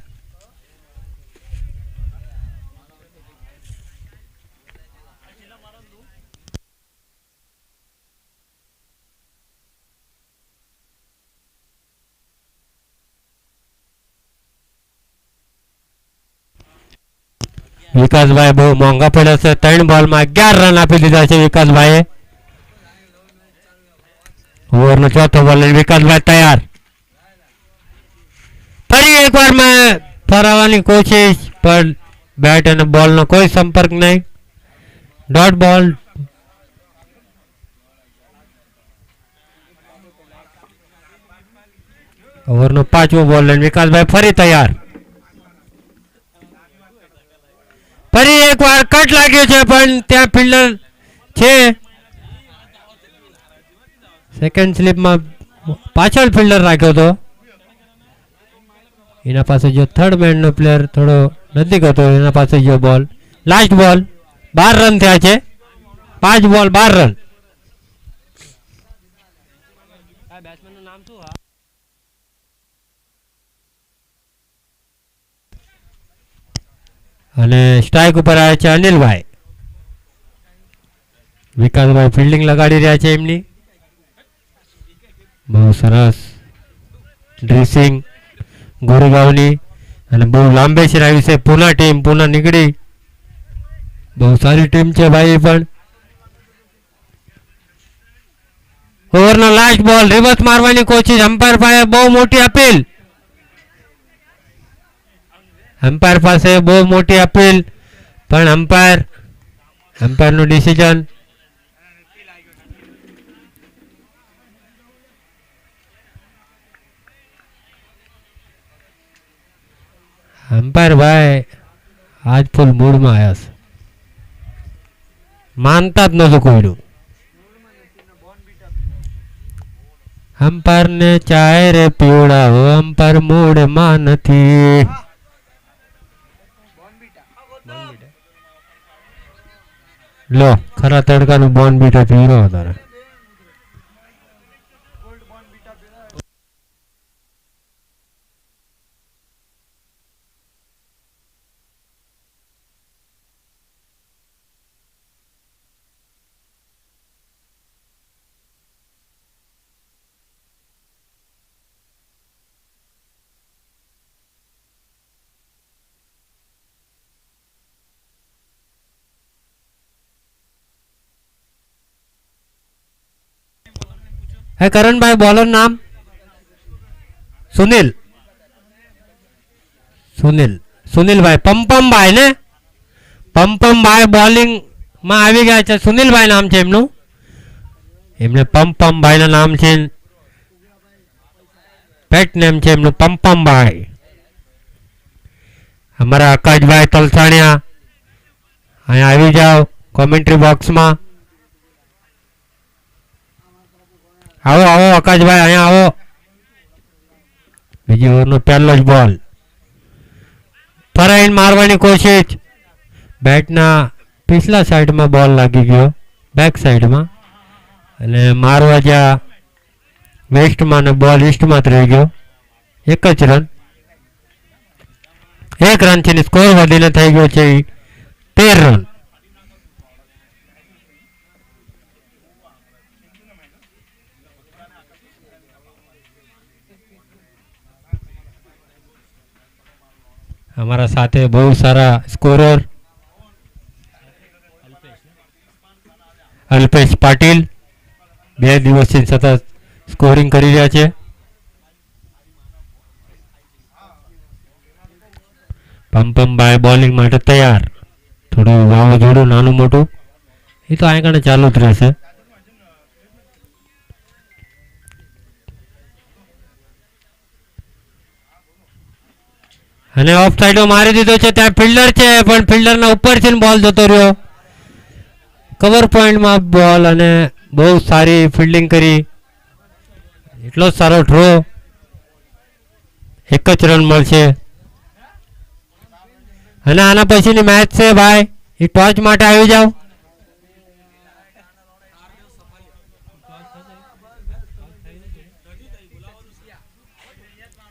વિકાસભાઈ બહુ મોંઘા પડ્યા છે. 3 બોલમાં 11 રન આપી દીધા છે વિકાસભાઈએ. ઓવરનો ચોથો બોલ વિકાસભાઈ તૈયાર. ફરી એકવાર મેં ફરાવવાની કોશિશ પણ બેટ અને બોલનો કોઈ સંપર્ક નહીં. ડોટ બોલ. ઓવરનો 5મો બોલ લઈને વિકાસભાઈ ફરી તૈયાર. ફરી એકવાર કટ લાગ્યો છે પણ ત્યાં ફિલ્ડર છે. સેકન્ડ સ્લીપમાં પાછળ ફિલ્ડર રાખ્યો હતો. એના પાસે જો થર્ડ મેનનો પ્લેયર થોડો નજીક હતો એના પાસે જો બોલ. લાસ્ટ બોલ 12 રન થયા છે. 5 બોલ 12 રન. બેટ્સમેનનું નામ શું? અને સ્ટ્રાઇક ઉપર આવે છે અનિલભાઈ. વિકાસભાઈ ફિલ્ડિંગ લગાડી રહ્યા છે એમની. બહુ સરસ ડ્રેસિંગ ગોરેગાંવની અને બહુ લાંબે આવી છે પૂના ટીમ. પૂના નીકળી બહુ સારી ટીમ છે ભાઈ. પણ ઓવરનો લાસ્ટ બોલ રિવર્સ મારવાની કોશિશ. અમ્પાયર પાસે બહુ મોટી અપીલ. એમ્પાયર પાસે બહુ મોટી અપીલ પણ એમ્પાયરનું ડિસિઝન. એમ્પાયર ભાઈ આજ ફૂલ મૂડમાં આવ્યા છે. માનતા જ નતું કોઈનું. એમ્પાયર ને ચાય રે પીવડાવો એમ્પાયર મૂડમાં નથી. લો ખરા તડકાનું બોન બીટા પીરો તારે. હે કરણભાઈ બોલર નામ સુનિલભાઈ પમપમભાઈ ને પમપમભાઈ બોલિંગ માં આવી ગયા છે. સુનિલભાઈ નામ છે એમનું. એમને પમપમભાઈ ના નામ છે. પેટ નેમ છે એમનું પમપમભાઈ. અમારા આકાશભાઈ તલસાણિયા અહીંયા આવી જાઓ કોમેન્ટ્રી બોક્સમાં. આવો આકાશભાઈ અહીંયા આવો. બીજી ઓવરનો પહેલો જ બોલ. ફરાઈને મારવાની કોશિશ. બેટના पिछला साइड में बॉल लगी गयो बैक साइड में અને મારવા જ્યાં વેસ્ટ માં ને બોલ ઈસ્ટ માં રહી ગયો. એક જ રન. 1 રનથી સ્કોર વધીને થઈ ગયો છે 13 રન. हमारा साथ है बहुत सारा स्कोरर अल्पेश पाटिल 2 દિવસથી સતત સ્કોરિંગ કરી રહ્યા છે. પંપમભાઈ બોલિંગ માટે તૈયાર. થોડું વાવાઝોડું નાનું મોટું એ તો આગળ ચાલુ જ રહેશે. અને ઓફ સાઈડો મારી દીધો છે. ત્યાં ફિલ્ડર છે પણ ફિલ્ડરના ઉપરથી બોલ જતો રહ્યો. કવર પોઈન્ટમાં બોલ અને બહુ સારી ફિલ્ડિંગ કરી. એટલો સારો ડ્રો. 1 જ રન મળશે. અને આના પછીની મેચ છે ભાઈ. એ ટોચ માટે આવી જાઓ.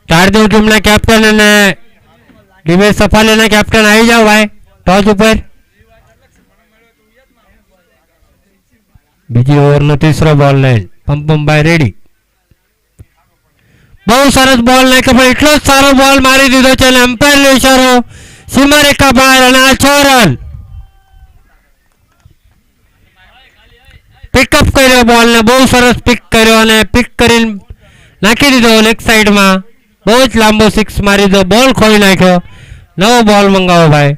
તારદેવ ટીમના કેપ્ટન અને દિવેશ સફાલેના કેપ્ટન આવી જાઓ ભાઈ ટોચ ઉપર. બીજી ઓવરનો ત્રીસો બોલ લાઈન. પંપમભાઈ રેડી. બહુ સરસ બોલ નાખ્યો પણ એટલો જ સારો બોલ મારી દીધો છે અને એમ્પાયરનો ઇશારો સીમારેખા બહાર અને આ 6 રન. પિકઅપ કર્યો બોલને બહુ સરસ પિક કર્યો અને પિક કરીને નાખી દીધો લેગ સાઈડમાં. બહુ જ લાંબો 6 મારી દીધો. બોલ ખોઈ નાખ્યો. નવો બોલ મંગાવો ભાઈ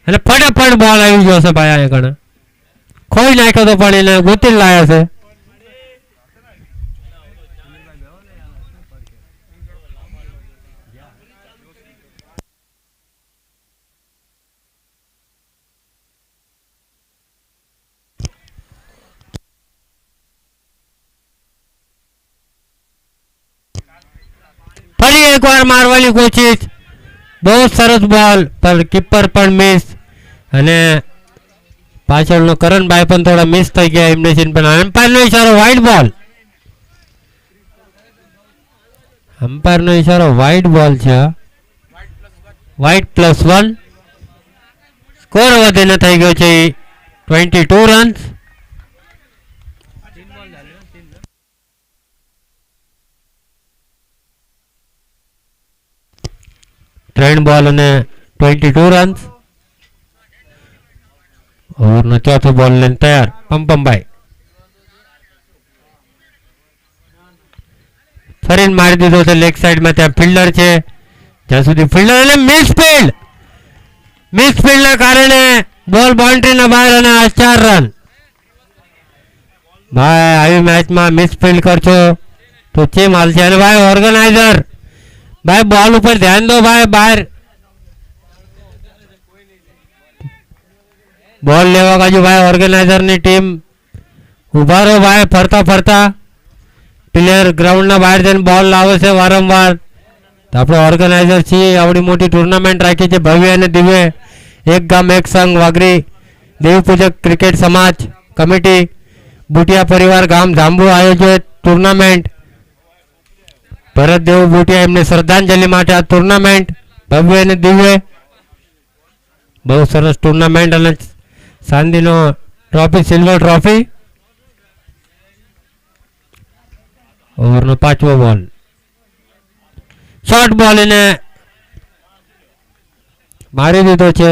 અને ફટાફટ બોલ આવી ગયો છે ભાઈ. આગળ ખોઈ નાખ્યો તો પણ એને ગોતી લાયા છે. ફરી એકવાર મારવાની કોશિશ. બહુ સરસ બોલ પણ કીપર પણ મિસ અને પાછળનો કરણભાઈ પણ થોડા મિસ થઈ ગયા. એમને પણ એમ્પાયરનો ઇશારો વાઇડ બોલ. એમ્પાયરનો ઇશારો વાઇડ બોલ છે. વાઇડ +1. સ્કોર વધીને થઈ ગયો છે 22 રન્સ. ત્રણ બોલ અને 22 રન્સ. ઓવરનો ચોથો બોલ લઈને તૈયાર પંપમભાઈ. ફરીને મારી દીધો છે લેગ સાઈડમાં. ત્યાં ફિલ્ડર છે. જ્યાં સુધી ફિલ્ડર અને મિસફિલ્ડના કારણે બોલ બાઉન્ડ્રીના બહાર અને આ 4 રન. ભાઈ આવી મેચમાં મિસફિલ્ડ કરશો તો ચેમ હાલશે. અને ભાઈ ઓર્ગેનાઇઝર ભાઈ બોલ ઉપર ધ્યાન દો ભાઈ. બહાર બોલ લેવા બાજુ ભાઈ ઓર્ગેનાઇઝરની ટીમ ઉભા રહો ભાઈ. ફરતા ફરતા પ્લેયર ગ્રાઉન્ડના બહાર જઈને બોલ લાવે છે વારંવાર. તો આપણે ઓર્ગેનાઇઝર છીએ. આવડી મોટી ટુર્નામેન્ટ રાખી છે ભવ્ય અને દિવ્ય. એક ગામ એક સંઘ વાઘરી દેવી પૂજક ક્રિકેટ સમાજ કમિટી બુટિયા પરિવાર ગામ જાંબુ આયોજિત ટુર્નામેન્ટ. ભરત દેવ બુટિયા એમને શ્રદ્ધાંજલિ માટે આ ટુર્નામેન્ટ ભવ્ય અને દિવ્ય. બહુ સરસ ટુર્નામેન્ટ અને ચાંદીનો ટ્રોફી સિલ્વર ટ્રોફી. ઓવરનો 5મો બોલ. શોર્ટ બોલ એને મારી દીધો છે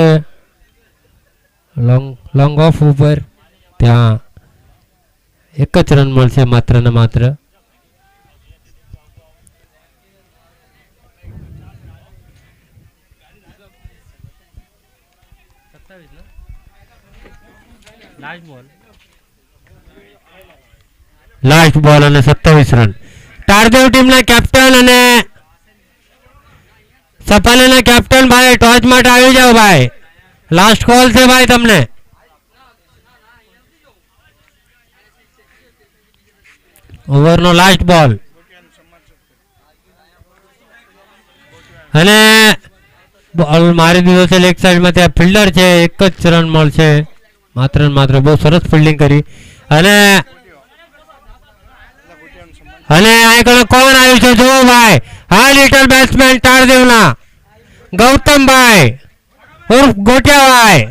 લોંગ ઓફ ઉપર. ત્યાં 1 જ રન મળશે માત્ર ને માત્ર. લાસ્ટ બોલ અને 27 રન. તારદેવ ટીમના કેપ્ટન અને સફાલેના કેપ્ટન ભાઈ ટોચ માટે આવી જાઓ ભાઈ. લાસ્ટ કોલ છે ભાઈ તમને. ઓવરનો લાસ્ટ બોલ અને બોલ મારી દીધો છે લેગ સાઈડમાં. ત્યાં ફિલ્ડર છે. 1 જ રન મળશે માત્ર ને માત્ર. બહુ સરસ ફિલ્ડિંગ કરી અને આગળ કોણ આવ્યું છે જુઓ ભાઈ. હા લિટલ બેટ્સમેન તાળદેવના ગૌતમભાઈ ઉર્ફ ગોટિયાભાઈ.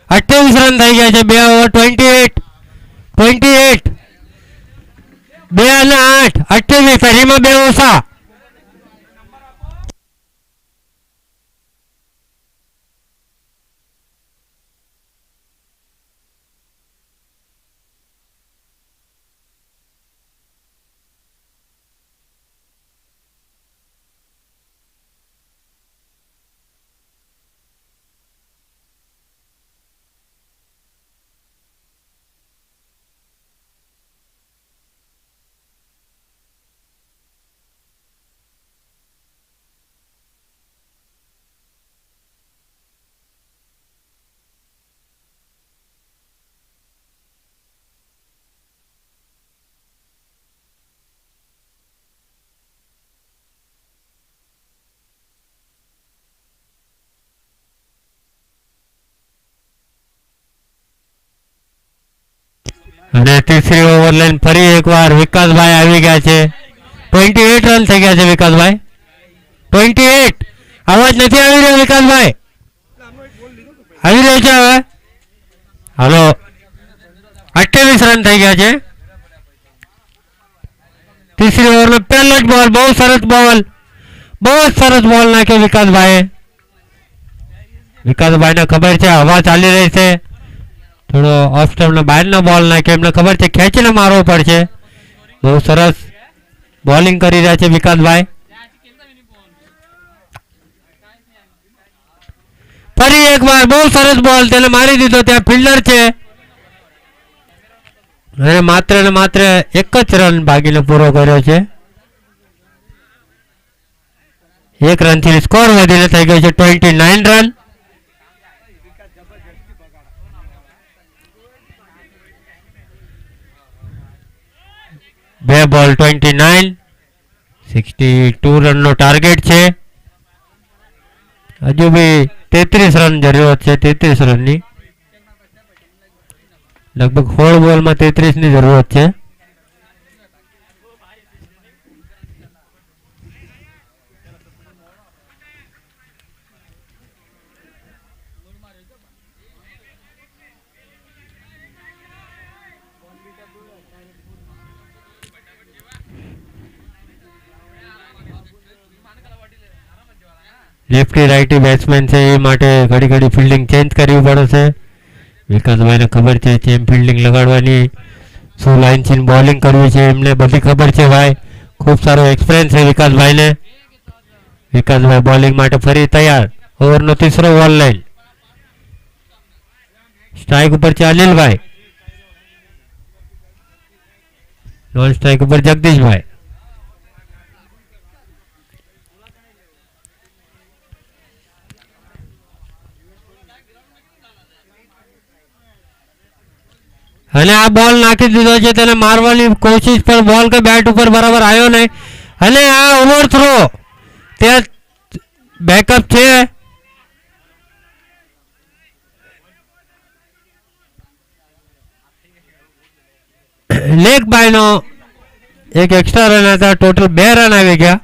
અઠ્યાવીસ રન થઈ ગયા છે. 2 ઓવર 28 2 અને 8 28 ફેરીમાં 2 ઓછા. અને ત્રીસરી ઓવર લઈને ફરી એકવાર વિકાસભાઈ આવી ગયા છે. 28 રન થઈ ગયા છે વિકાસભાઈ. 28 અવાજ નથી આવી રહ્યો વિકાસભાઈ. આવી રહ્યો છે હવે. હાલો 28 રન થઈ ગયા છે. ત્રીસરી ઓવરનો પહેલો જ બોલ. બહુ સરસ બોલ નાખ્યો વિકાસભાઈએ. વિકાસભાઈને ખબર છે હવા ચાલી રહી છે, થોડો ઓફ સ્ટમ્પનો બહારનો બોલ નાખ્યો. એમને ખબર છે ખેંચીને મારવો પડશે. બહુ સરસ બોલિંગ કરી રહ્યા છે વિકાસભાઈ. ફરી એકવાર બહુ સરસ બોલ, તેને મારી દીધો. ત્યાં ફિલ્ડર છે અને માત્ર ને માત્ર એક જ રન ભાગીને પૂરો કર્યો છે. 1 રનથી સ્કોર વધીને થઈ ગયો છે 29 રન. બે બોલ 29, 62 રનનો ટાર્ગેટ છે. હજુ બી 33 રન જરૂરત છે. 33 રનની લગભગ 16 બોલમાં 33ની જરૂરત છે. લેફ્ટી રાઇટી બેટ્સમેન છે એ માટે ઘડી ઘડી ફિલ્ડિંગ ચેન્જ કરવી પડશે. વિકાસભાઈને ખબર છે ચેમ ફિલ્ડિંગ લગાડવાની, શું લાઇન ચીન બોલિંગ કરવી છે, એમને બધી ખબર છે ભાઈ. ખૂબ સારો એક્સપિરિયન્સ છે વિકાસભાઈને. વિકાસભાઈ બોલિંગ માટે ફરી તૈયાર. ઓવરનો ત્રીસરો બોલ લાઈન. સ્ટ્રાઇક ઉપર છે અનિલભાઈ, નોન સ્ટ્રાઇક ઉપર જગદીશભાઈ. અને આ બોલ નાખી દીધો છે, તેને મારવાની કોશિશ પર બોલ કે બેટ ઉપર બરાબર આવ્યો નહીં. અને આ ઓવરથ્રો ત્યાં બેકઅપ છે. લેગ બાયનો એક એક્સ્ટ્રા રન હતા. ટોટલ 2 રન આવી ગયા.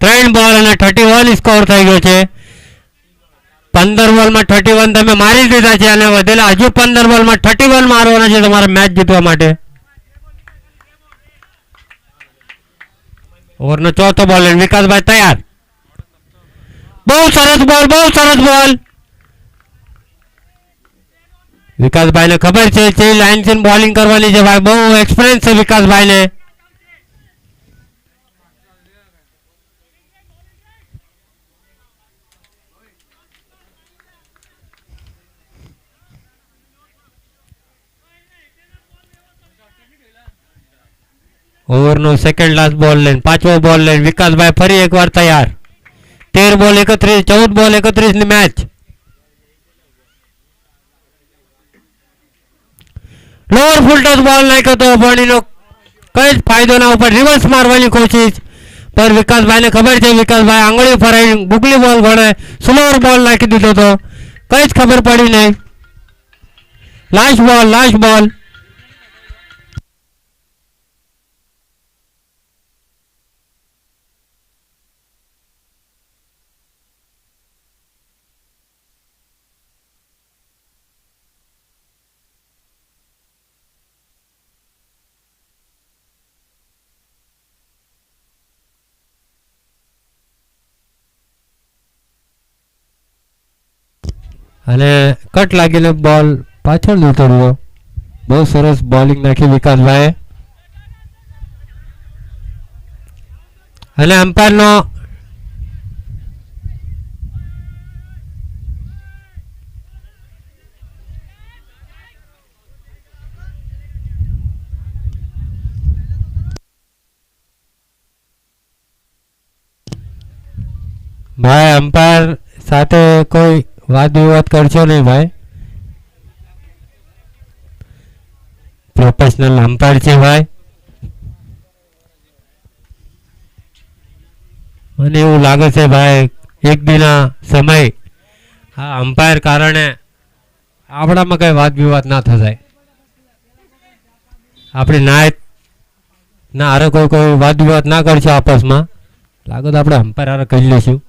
ત્રણ બોલ અને 31 સ્કોર થઈ ગયો છે. 15 બોલમાં 31 તમે મારી દીધા છે અને વધેલા હજુ 15 બોલમાં 31 મારવાના છે તમારે મેચ જીતવા માટે. ઓવરનો ચોથો બોલ વિકાસભાઈ તૈયાર. બહુ સરસ બોલ. વિકાસભાઈને ખબર છે જે લાઇન થી બોલિંગ કરવાની છે ભાઈ. બહુ એક્સપિરિયન્સ છે વિકાસભાઈને. ઓવરનો સેકન્ડ લાસ્ટ બોલ લઈને પાંચમો બોલ લઈને વિકાસભાઈ ફરી એકવાર તૈયાર. 13 બોલ 31, 14 બોલ 31 ની મેચ. લોઅર ફૂલ ટચ બોલ નાખ્યો તો પણ એનો કઈ જ ફાયદો ના ઉપર રિવર્સ મારવાની કોશિશ, પણ વિકાસભાઈને ખબર છે વિકાસભાઈ આંગળી ફરાઈ ગુગલી બોલ ગણે સ્લોઅર બોલ નાખી દીધો તો કઈ જ ખબર પડી નહીં. લાસ્ટ બોલ. અને કટ લાગીને બોલ પાછળ જતો રહ્યો. બહુ સરસ બોલિંગ નાખી વિકાસભાઈ. અને અમ્પાયરનો ભાઈ અમ્પાયર સાથે કોઈ વાદ વિવાદ કરશો નહીં ભાઈ. પ્રોફેશનલ અમ્પાયર છે ભાઈ. મને એવું લાગે છે ભાઈ એક દિના સમય આ અમ્પાયર કારણે આપણામાં કઈ વાદ વિવાદ ના થશે. આપણી નાયત ના હારે કોઈ વાદ વિવાદ ના કરશો આપસમાં. લાગે તો આપણે અમ્પાયર હારે કરી લઈશું.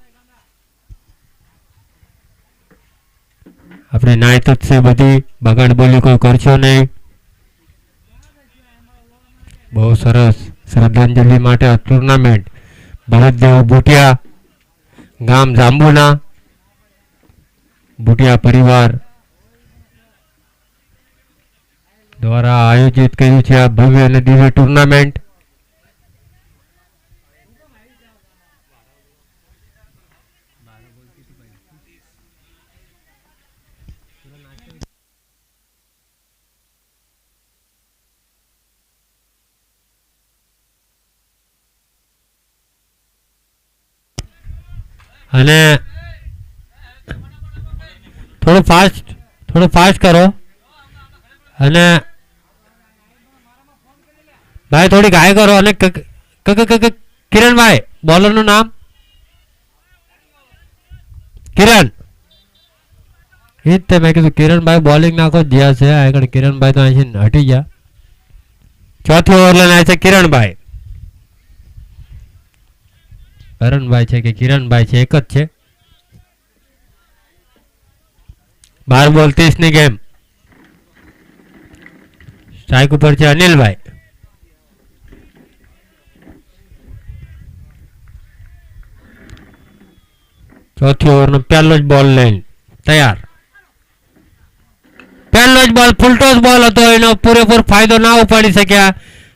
આપણે નાયત જ છે બધી, બગાડ બોલી કોઈ કરશો નહીં. બહુ સરસ શ્રદ્ધાંજલિ માટે આ ટુર્નામેન્ટ ભરતદેવ ભૂટિયા ગામ જાંબુના ભૂટિયા પરિવાર દ્વારા આયોજિત કર્યું છે આ ભવ્ય અને દિવ્ય ટુર્નામેન્ટ. અને થોડું ફાસ્ટ કરો. અને ભાઈ થોડી ગાય કરો. અને કિરણભાઈ બોલરનું નામ કિરણ. એ જ તે મેં કીધું કિરણભાઈ બોલિંગ નાખો જ્યાં છે આગળ. કિરણભાઈ તો અહીંથી હટી ગયા. ચોથી ઓવર લઈને આવે છે કિરણભાઈ. કરણભાઈ છે કે કિરણભાઈ છે એક જ છે. 12 બોલ 30 ની ગેમ. સ્ટ્રાઇક ઉપર છે અનિલભાઈ. ચોથી ઓવરનો પહેલો જ બોલ લઈને તૈયાર. પહેલો જ બોલ ફૂલટોસ બોલ હતો, એનો પૂરેપૂરો ફાયદો ના ઉપાડી શક્યા.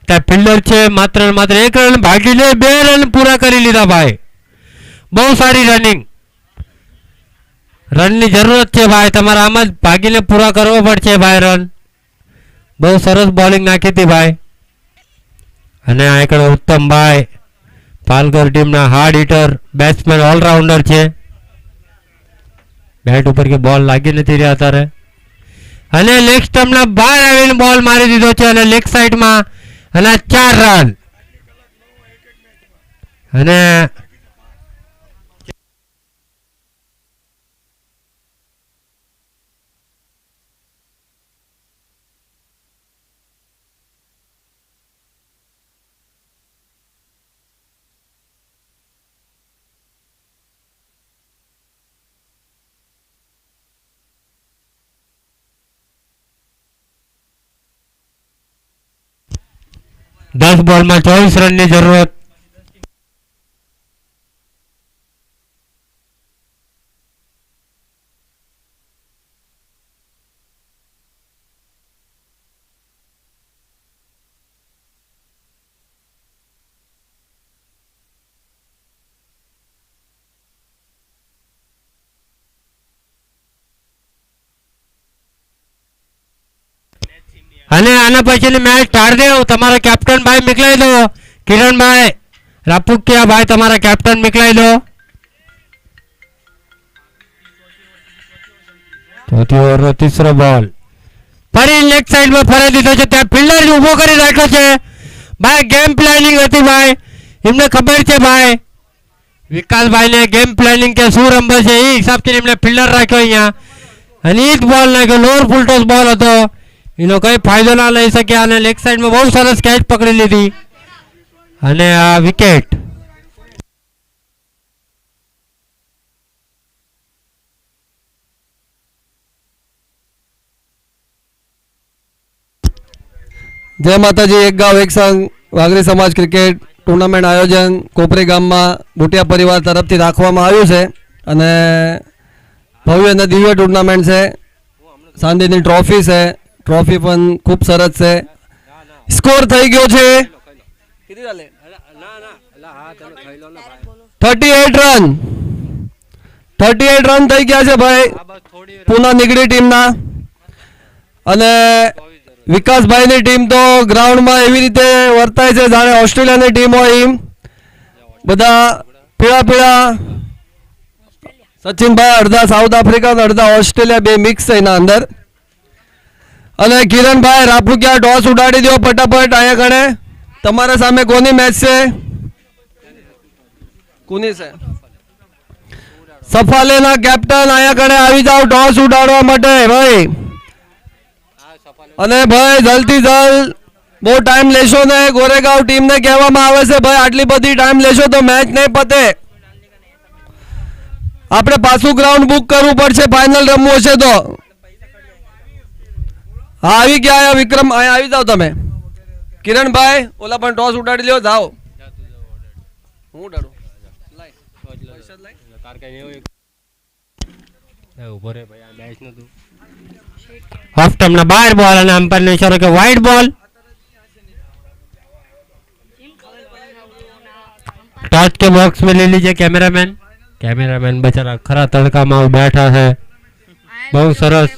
ત્યાં ફિલ્ડર છે માત્ર ને માત્ર 1 રન ભાગીને 2 રન પૂરા કરી લીધા ભાઈ. બહુ સારી રનિંગ. રનની જરૂરત છે ભાઈ, તમારે આમ જ ભાગીને પૂરા કરવો પડશે ભાઈ રન. બહુ સરસ બોલિંગ નાખી હતી ભાઈ. અને આ એકડો ઉત્તમભાઈ પાલઘર ટીમના હાર્ડ હિટર બેટ્સમેન ઓલરાઉન્ડર છે. બેટ ઉપર કે બોલ લાગી નથી રહ્યા અત્યારે. અને લેગ સ્ટમ્પના બહાર આવીને બોલ મારી દીધો છે અને લેગ સાઈડમાં. અને 4 રન. અને દસ બોલમાં 24 રનની જરૂરત. અને આના પછીની મેચ ટાળદેવ તમારા કેપ્ટન ભાઈ મોકલાઈ દો. કિરણભાઈ રાપુકિયા ભાઈ તમારા કેપ્ટન મોકલાઈ દો. ચોથી ઓવરનો ત્રીસો બોલ. ફરી લેગ સાઈડમાં ફરાઈ દીધો છે. ત્યાં ફિલ્ડર ઊભો કરી રાખ્યો છે. ભાઈ ગેમ પ્લાનિંગ હતી ભાઈ, એમને ખબર છે ભાઈ વિકાસભાઈને ગેમ પ્લાનિંગ કે શું રમવા છે એ હિસાબથી એમને ફિલ્ડર રાખ્યો અહીંયા. અને એ જ બોલ નાખ્યો, લોઅર ફૂલ ટોસ બોલ હતો, એનો કંઈ ફાયદો ના લઈ શક્યા અને લેગ સાઈડમાં બહુ સરસ કેચ પકડી લીધી અને આ વિકેટ. જય માતાજી. એક ગાંવ એક સંઘ વાઘરી સમાજ ક્રિકેટ ટુર્નામેન્ટ આયોજન કોપરી ગામમાં બુટિયા પરિવાર તરફથી રાખવામાં આવ્યું છે અને ભવ્ય અને દિવ્ય ટુર્નામેન્ટ છે. સાંજની ટ્રોફી છે, ટ્રોફી પણ ખૂબ સરસ છે. સ્કોર થઈ ગયો છે 38 રન. 38 રન થઈ ગયા છે ભાઈ પૂના નીકળી ટીમના. અને વિકાસભાઈની ટીમ તો ગ્રાઉન્ડમાં એવી રીતે વર્તાય છે જાણે ઓસ્ટ્રેલિયાની ટીમ હોય એમ. બધા પીળા પીળા. સચિનભાઈ અડધા સાઉથ આફ્રિકા અડધા ઓસ્ટ્રેલિયા, બે મિક્સ છે એના અંદર. અને કિરણભાઈ રાપુકિયા ટોસ ઉડાડી દો ફટાફટ. અહીંયા કણે તમારા સામે કોની મેચ છે? કોની છે? સફાલેના કેપ્ટન અહીંયા કણે આવી જાવ ટોસ ઉડાડવા માટે ભાઈ. અને ભાઈ જલ્દી જલ્દ, બહુ ટાઈમ લેશો ને. ગોરેગાંવ ટીમને કહેવામાં આવે છે ભાઈ આટલી બધી ટાઈમ લેશો તો મેચ નહીં પતે. આપણે પાછું ગ્રાઉન્ડ બુક કરવું પડશે ફાઇનલ રમવું હશે તો. હા આવી ગયા આયા વિક્રમ, અહીંયા આવી જાવ તમે. કિરણભાઈ ઓલા પણ ટોસ ઉડાડી લ્યો, જાઓ. હું ઉડાડું हाफ टाइम ना बाहर बॉल અને अंपायर ने इशारो के वाइड बॉल. टॉस के बॉक्स में ले लीजिए कैमरामैन. कैमरामैन बेचारा खरा तड़का में बैठा है. बहुत सरस.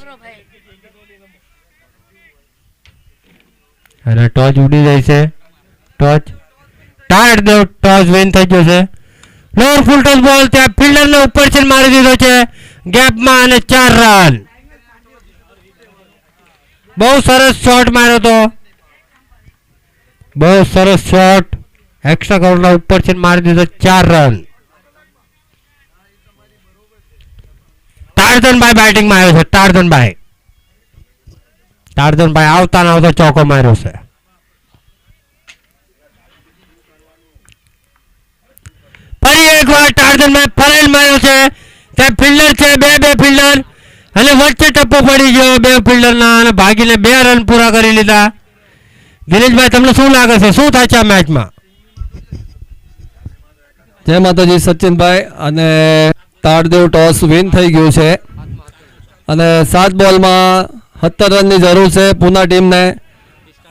અને ટોચ ઉડી જાય છે. ટોચ ટાયર દો, ટોચ વિન થઈ ગયો છે. લોઅર ફૂલ ટોસ બોલ ત્યાં ફિલ્ડર ને ઉપર થી મારી દીધો છે ગેપમાં અને 4 રન. બહુ સરસ શોટ માર્યો તો, બહુ સરસ શોટ. એક્સ્ટ્રા કવરના ઉપર થી મારી દીધો 4 રન. ટાર્ઝનભાઈ બેટિંગમાં આવ્યો છે. ટાર્ઝનભાઈ આવતા ના આવતા ચોકો માર્યો છે. ફરી એકવાર ટાર્ઝનભાઈ ફરેલ માર્યો છે. ત્યાં ફિલ્ડર છે, બે ફિલ્ડર અને વચ્ચે ટપ્પો પડી ગયો બે ફિલ્ડરના અને ભાગીને 2 રન પૂરા કરી લીધા. દિનેશભાઈ તમને શું લાગે છે, શું થાય છે આ મેચમાં? જય માતાજી સચિનભાઈ. અને તાળદેવ ટોસ વિન થઈ ગયું છે અને 7 બોલમાં 70 રનની જરૂર છે પૂના ટીમને.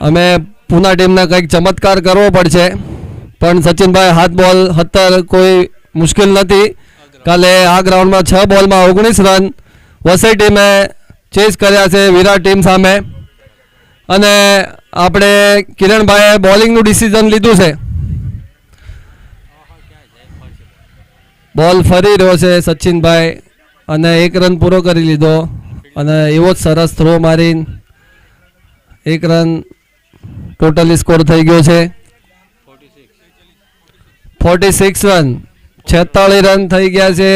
અમે પૂના ટીમને કંઈક ચમત્કાર કરવો પડશે પણ સચિનભાઈ 7 બોલ 70 કોઈ મુશ્કેલ નથી. કાલે આ ગ્રાઉન્ડમાં 6 બોલમાં 19 રન વસઈ ટીમે ચેસ કર્યા છે વિરાટ ટીમ સામે. અને આપણે કિરણભાઈએ બોલિંગનું ડિસિઝન લીધું છે. બોલ ફરી રહ્યો છે સચિનભાઈ અને 1 રન પૂરો કરી લીધો અને એવો જ સરસ થ્રો મારીને 1 રન ટોટલી સ્કોર થઈ ગયો છે 46 રન. 46 રન થઈ ગયા છે.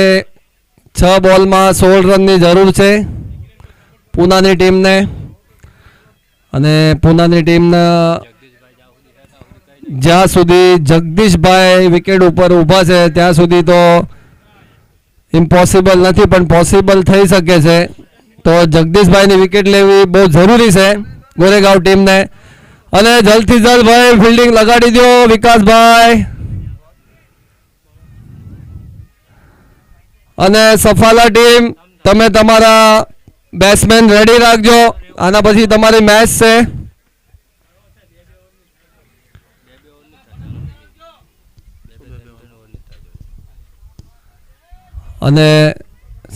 6 બોલમાં 16 રનની જરૂર છે પૂનાની ટીમને. અને પૂનાની ટીમના જ્યાં સુધી જગદીશભાઈ વિકેટ ઉપર ઊભા છે ત્યાં સુધી તો ઇમ્પોસિબલ નથી પણ પોસિબલ થઈ શકે છે. તો જગદીશભાઈની વિકેટ લેવી બહુ જરૂરી છે ગોરેગાંવ ટીમને. અને જલ્દથી જલ્દ ભાઈ ફિલ્ડિંગ લગાડી દો વિકાસભાઈ. અને સફાલા ટીમ તમે તમારા બેટ્સમેન રેડી રાખજો, આના પછી તમારી મેચ છે. અને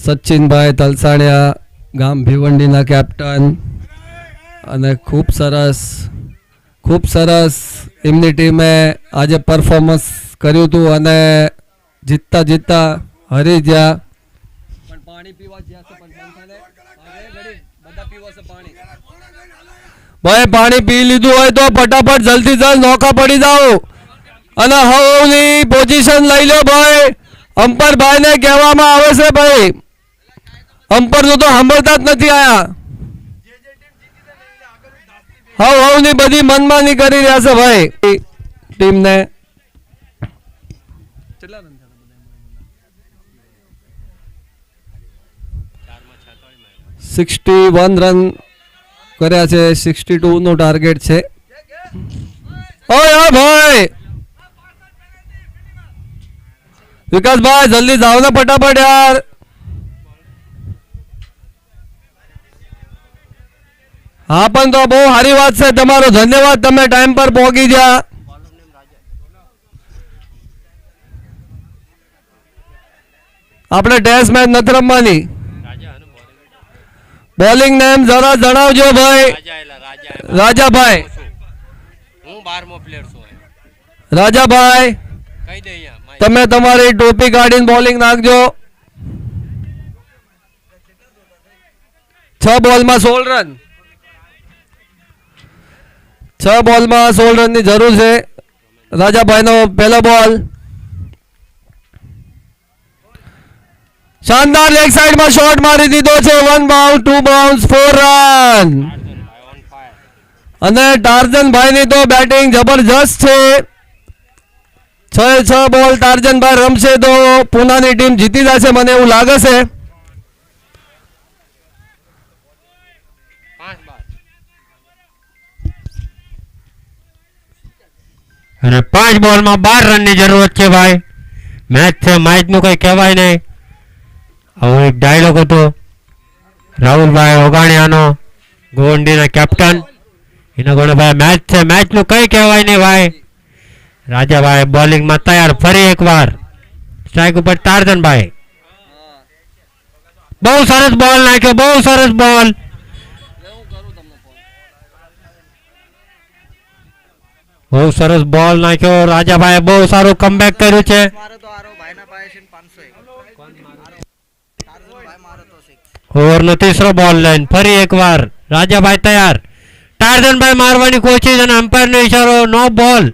સચિનભાઈ તલસાણિયા ગામ ભીવંડીના કેપ્ટન અને ખૂબ સરસ એમની ટીમે આજે પરફોર્મન્સ કર્યું હતું અને જીતતા હરી ગયા. પણ પાણી પીવા ભાઈ પાણી પી લીધું હોય તો ફટાફટ જલ્દી નોખા પડી જાઓ અને હવની પોઝિશન લઈ લો ભાઈ. અંપર ભાઈને કહેવામાં આવે છે ભાઈ, અંપર નું તો સાંભળતા જ નથી આયા. હવની બધી મનમાની કરી રહ્યા છે ભાઈ ટીમને. 61 રન કર્યા છે, 62 નો ટાર્ગેટ છે. ઓય ભાઈ વિકાસભાઈ જલ્દી જાઓ ને ફટાફટ યાર. હા પણ તો બહુ સારી વાત છે, તમારો ધન્યવાદ, તમે ટાઈમ પર પહોંચી ગયા. આપણે ટેસ્ટ મેચ નથી રમવાની. બોલિંગ નેમ જરા જણાવજો ભાઈ. રાજાભાઈ હું 12મો પ્લેયર છું. રાજાભાઈ કહી દે અહીંયા તમે તમારી ટોપી કાઢીને બોલિંગ નાખજો. 6 બોલમાં 16 રન. 6 બોલમાં 16 રનની જરૂર છે. રાજાભાઈનો પહેલો બોલ શાનદાર લેગ સાઈડમાં શોટ મારી દીધો છે. 1 બાઉન્સ 2 બાઉન્સ 4 રન. અને ટાર્જનભાઈની તો બેટિંગ જબરજસ્ત છે. 6 બોલ ટાર્જનભાઈ રમશે તો પુનાની ટીમ જીતી જશે, મને એવું લાગે છે. અને 5 બોલમાં 12 રનની જરૂરત છે ભાઈ. મેચ છે, મેચનું કંઈ કહેવાય નહીં. આવો એક ડાયલોગ હતો રાહુલભાઈ ઓગાણિયાનો, ગોવંડીના કેપ્ટન. એના ગોળે ભાઈ મેચ છે, મેચનું કંઈ કહેવાય નહીં ભાઈ. રાજાભાઈ બોલિંગમાં તૈયાર. ફરી એકવાર સ્ટ્રાઇક ઉપર ટાર્જનભાઈ. બહુ સરસ બોલ નાખ્યો, બહુ સરસ બોલ. બહુ સરસ બોલ નાખ્યો રાજાભાઈ, બહુ સારું કમબેક કર્યું છે. ઓવરનો ત્રીસો બોલ લાઈન. ફરી એકવાર રાજાભાઈ તૈયાર. ટાર્જનભાઈ મારવાની કોશિશ અને અમ્પાયરનો ઈશારો, નો બોલ.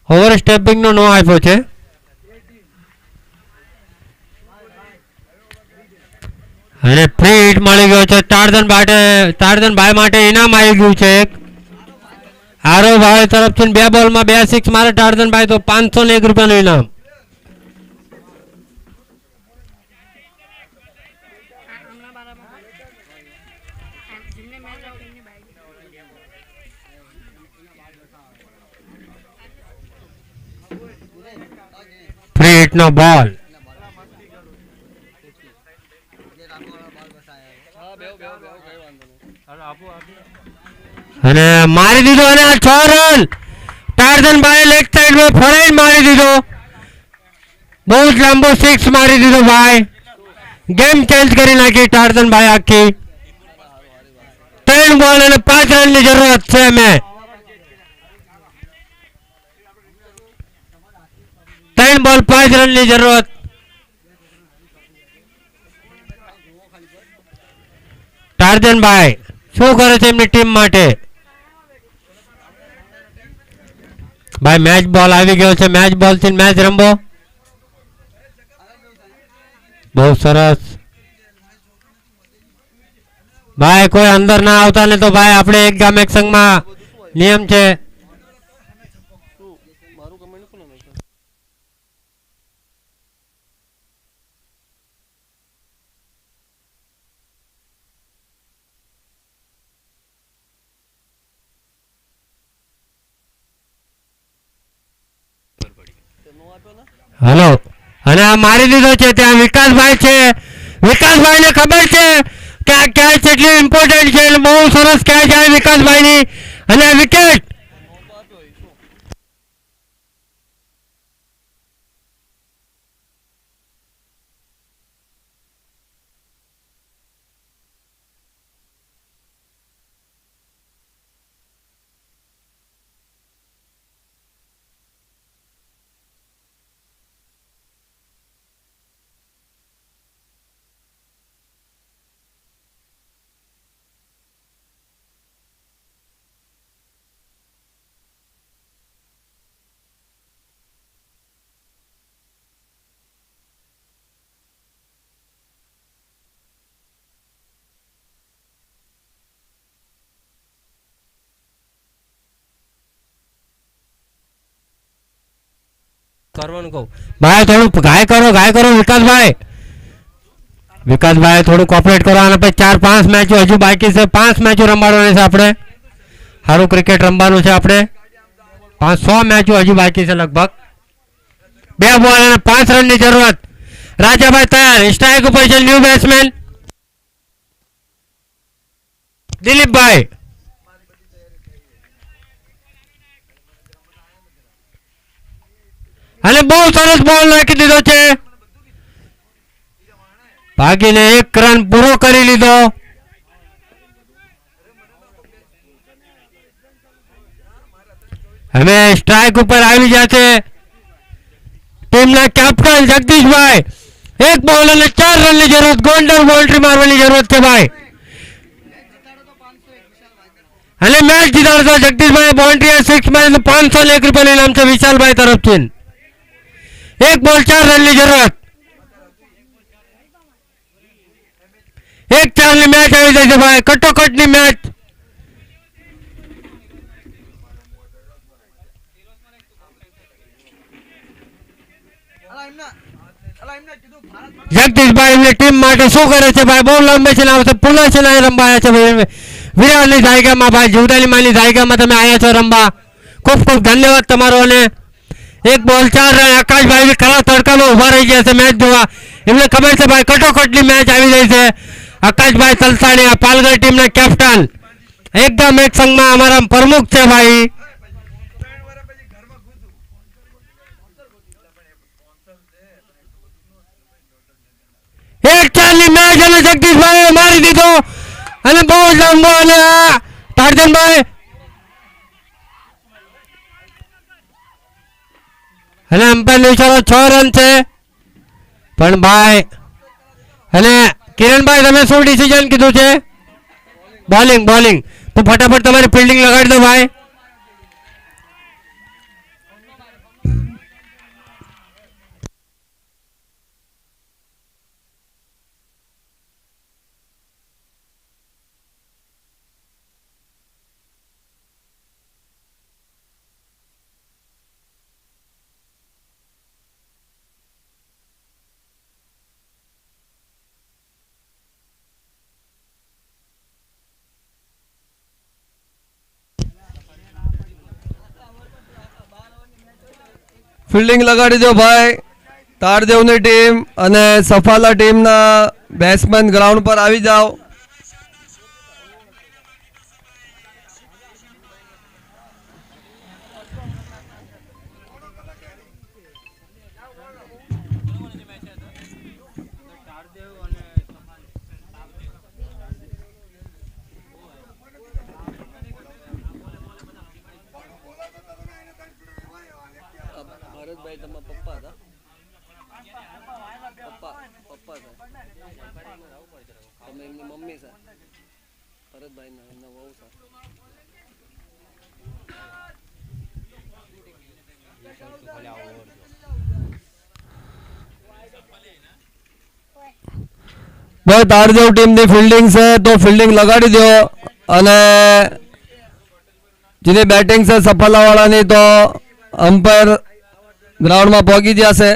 ઓવર સ્ટેપિંગ નો આપ્યો છે. અને ફ્રી હિટ મળી ગયો છે ટાર્જનભાઈ માટે ઇનામ આવી ગયું છે એક. આરોભાઈ તરફથી 2 બોલમાં 2 સિક્સ મારે ટાર્જનભાઈ તો 501 રૂપિયાનું ઇનામ. ફ્રી હિટ નો બોલ. અને મારી દીધો અને 6 રન. ટાર્જનભાઈ લેગ સાઈડ માં ફરાઈને મારી દીધો. બહુ જ લાંબો સિક્સ મારી દીધો ભાઈ. ગેમ ચેન્જ કરી નાખી ટાર્જનભાઈ આખી. 3 બોલ અને 5 રનની જરૂરત છે. મેં 3 બોલ 5 રનની જરૂરત. ટાર્જનભાઈ શું કરે છે એમની ટીમ માટે? ભાઈ મેચ બોલ આવી ગયો છે. મેચ બોલ થી મેચ રમવો. બહુ સરસ ભાઈ. કોઈ અંદર ના આવતા ને તો ભાઈ આપણે એક ગામ એક સંઘમાં નિયમ છે. હલો. અને આ મારી દીધો છે. ત્યાં વિકાસભાઈ છે. વિકાસભાઈ ને ખબર છે કે આ કેચ એટલી ઇમ્પોર્ટન્ટ છે. બહુ સરસ કેચ આવી વિકાસભાઈ ની. અને વિકેટ. કરવાનું કહું ભાઈ, થોડું ગાય કરો વિકાસભાઈ થોડું કોપરેટ કરો. અને પછી 4-5 મેચો હજુ બાકી છે. 5 મેચો રમવાની છે આપણે. સારું ક્રિકેટ રમવાનું છે આપણે. 500 મેચો હજુ બાકી છે લગભગ. 2 બોલ અને 5 રનની જરૂરત. રાજાભાઈ તૈયાર. સ્ટ્રાઇક ઉપર છે ન્યૂ બેટ્સમેન દિલીપભાઈ. અને બહુ સરસ બોલ નાખી દીધો છે. ભાગીને 1 રન પૂરો કરી લીધો. હવે સ્ટ્રાઇક ઉપર આવી જશે ટીમના કેપ્ટન જગદીશભાઈ. 1 બોલ અને 4 રનની જરૂરત. ગોલ્ડન બાઉન્ડ્રી મારવાની જરૂરત છે ભાઈ. અને મેચ જીતાડતો જગદીશભાઈ બાઉન્ડ્રી 6 મારીને 501 રૂપિયાનું ઇનામ છે વિશાલભાઈ તરફથી. 1 બોલ 4 રનની જરૂરત. 1-4 ની મેચ આવી જાય છે ભાઈ. કટોકટની મેચ. જગદીશભાઈ એમની ટીમ માટે શું કરે છે ભાઈ? બહુ લંબે છે આવશે. પુનઃ છે ને રમવા આવ્યા છે ભાઈ. વિરાટની જાયગામાં ભાઈ, જીવદાલીમાની જાયગામાં તમે આવ્યા છો રમવા. ખૂબ ખૂબ ધન્યવાદ તમારો. અને 1 બોલ 4 રન. આકાશભાઈ ખરા તડકામાં ઉભા રહી ગયા છે મેચ જોવા. એમને ખબર છે ભાઈ કટોકટની મેચ આવી રહી છે. આકાશભાઈ તલસાણી પાલઘર ટીમના કેપ્ટન, એકદમ એક સંઘમાં અમારા પ્રમુખ છે ભાઈ. એક 4 ની મેચ અને જગદીશભાઈ મારી દીધો. અને બહુ લાંબો. અને ટાર્જનભાઈ અને અમ્પાયર ઇશારો 6 રન છે પણ ભાઈ. અને કિરણભાઈ તમે શું ડિસિઝન કીધું છે? બોલિંગ તો ફટાફટ તમારી ફિલ્ડિંગ લગાડી દો ભાઈ. ફિલ્ડિંગ લગાડી દો ભાઈ. તારદેવની ટીમ અને સફાલા ટીમના બેટ્સમેન ગ્રાઉન્ડ પર આવી જાઓ. ભરતભાઈ તમારા પપ્પા હતા? પપ્પા છે. તમે એમની મમ્મી છે? ભરતભાઈ ના એમના વહુ છે. ભાઈ તારદેવ ટીમની ફિલ્ડિંગ છે તો ફિલ્ડિંગ લગાડી દો. અને જેની બેટિંગ છે સફાલાવાળાની તો અમ્પાયર ગ્રાઉન્ડમાં પહોંચી જશે.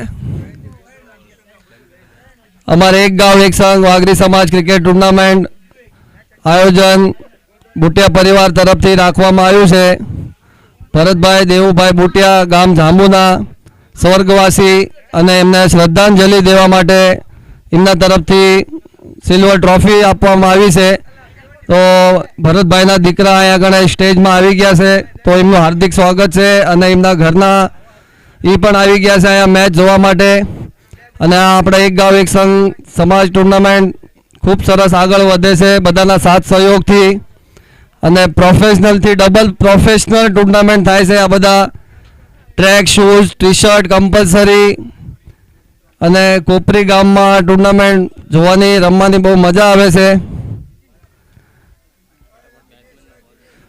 અમારે એક ગાંવ એક સંઘ વાઘરી સમાજ ક્રિકેટ ટુર્નામેન્ટ આયોજન બુટિયા પરિવાર તરફથી રાખવામાં આવ્યું છે. ભરતભાઈ દેવુભાઈ બુટિયા ગામ જાંબુના સ્વર્ગવાસી અને એમને શ્રદ્ધાંજલિ દેવા માટે એમના તરફથી સિલ્વર ટ્રોફી આપવામાં આવી છે. તો ભરતભાઈના દીકરા અહીંયા આગળ સ્ટેજમાં આવી ગયા છે તો એમનું હાર્દિક સ્વાગત છે. અને એમના ઘરના એ પણ આવી ગયા છે અહીંયા મેચ જોવા માટે. અને આ આપણે એક ગાંવ એક સંઘ સમાજ ટુર્નામેન્ટ ખૂબ સરસ આગળ વધે છે બધાના સાથ સહયોગથી. અને પ્રોફેશનલથી ડબલ પ્રોફેશનલ ટુર્નામેન્ટ થાય છે. આ બધા track shoes T shirt compulsory. અને કોપરી ગામમાં ટુર્નામેન્ટ જોવાની રમવાની બહુ મજા આવે છે.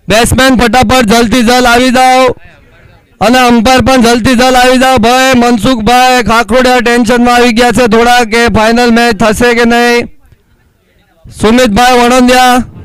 બેટ્સમેન ફટાફટ જલ્દથી જલ્દ આવી જાઓ. અને અમ્પાયર પણ જલ્દી જલ્દ આવી જાઓ. ભાઈ મનસુખભાઈ ખાખરોડિયા ટેન્શનમાં આવી ગયા છે થોડા કે ફાઇનલ મેચ થશે કે નહીં. સુમિતભાઈ વણોંદિયા